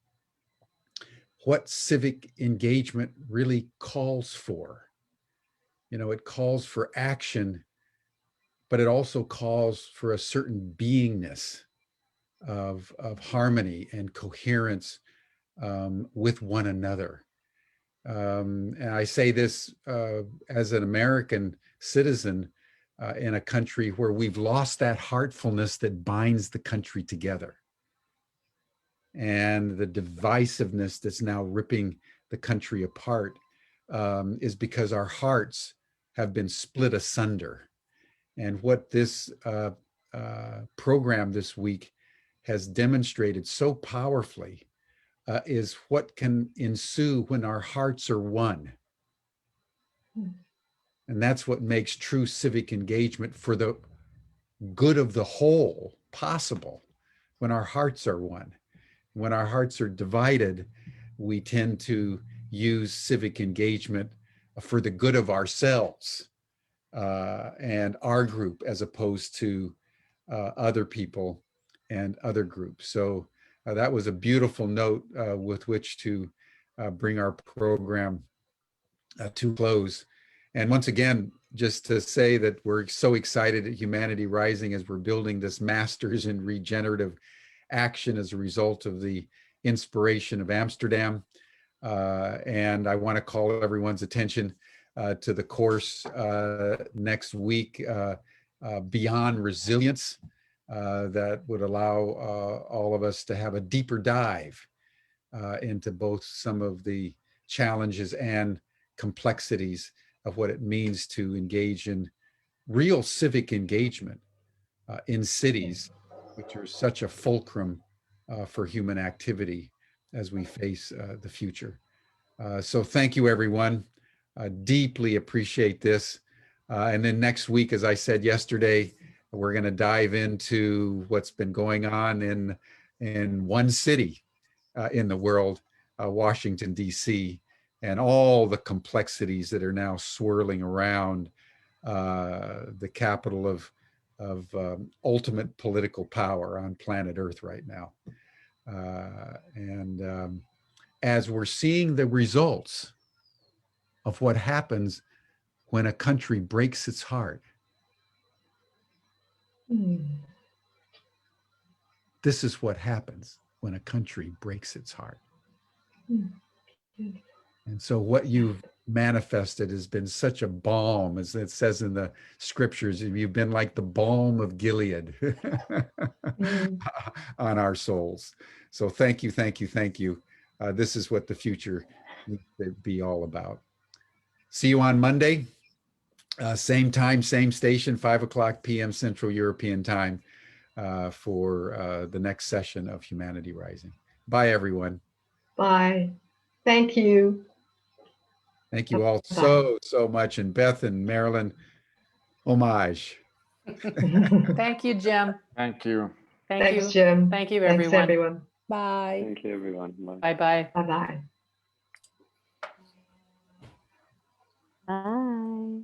Speaker 1: what civic engagement really calls for. It calls for action, but it also calls for a certain beingness of harmony and coherence with one another. And I say this as an American citizen in a country where we've lost that heartfulness that binds the country together. And the divisiveness that's now ripping the country apart is because our hearts have been split asunder. And what this program this week has demonstrated so powerfully is what can ensue when our hearts are one. And that's what makes true civic engagement for the good of the whole possible, when our hearts are one. When our hearts are divided, we tend to use civic engagement for the good of ourselves and our group, as opposed to other people and other groups. So that was a beautiful note with which to bring our program to close. And once again, just to say that we're so excited at Humanity Rising as we're building this Masters in Regenerative Action as a result of the inspiration of Amsterdam. And I want to call everyone's attention to the course next week, Beyond Resilience, that would allow all of us to have a deeper dive into both some of the challenges and complexities of what it means to engage in real civic engagement in cities, which are such a fulcrum for human activity as we face the future. So thank you, everyone. Deeply appreciate this. And then next week, as I said yesterday, we're going to dive into what's been going on in one city in the world, Washington, D.C., and all the complexities that are now swirling around the capital of ultimate political power on planet Earth right now. And as we're seeing the results of what happens when a country breaks its heart. This is what happens when a country breaks its heart. And so what you've manifested has been such a balm, as it says in the scriptures, you've been like the balm of Gilead on our souls. So thank you, thank you, thank you. This is what the future needs to be all about. See you on Monday. Same time, same station, 5 p.m. Central European time for the next session of Humanity Rising. Bye, everyone.
Speaker 3: Bye. Thank you.
Speaker 1: Thank you all so much. And Beth and Marilyn, homage.
Speaker 2: Thank you, Jim.
Speaker 11: Thank you.
Speaker 3: Thanks, Jim.
Speaker 2: Thank you,
Speaker 3: Thanks,
Speaker 2: everyone.
Speaker 3: everyone.
Speaker 10: Bye.
Speaker 7: Thank you, everyone. Bye.
Speaker 2: Bye-bye.
Speaker 3: Bye-bye.
Speaker 5: Bye.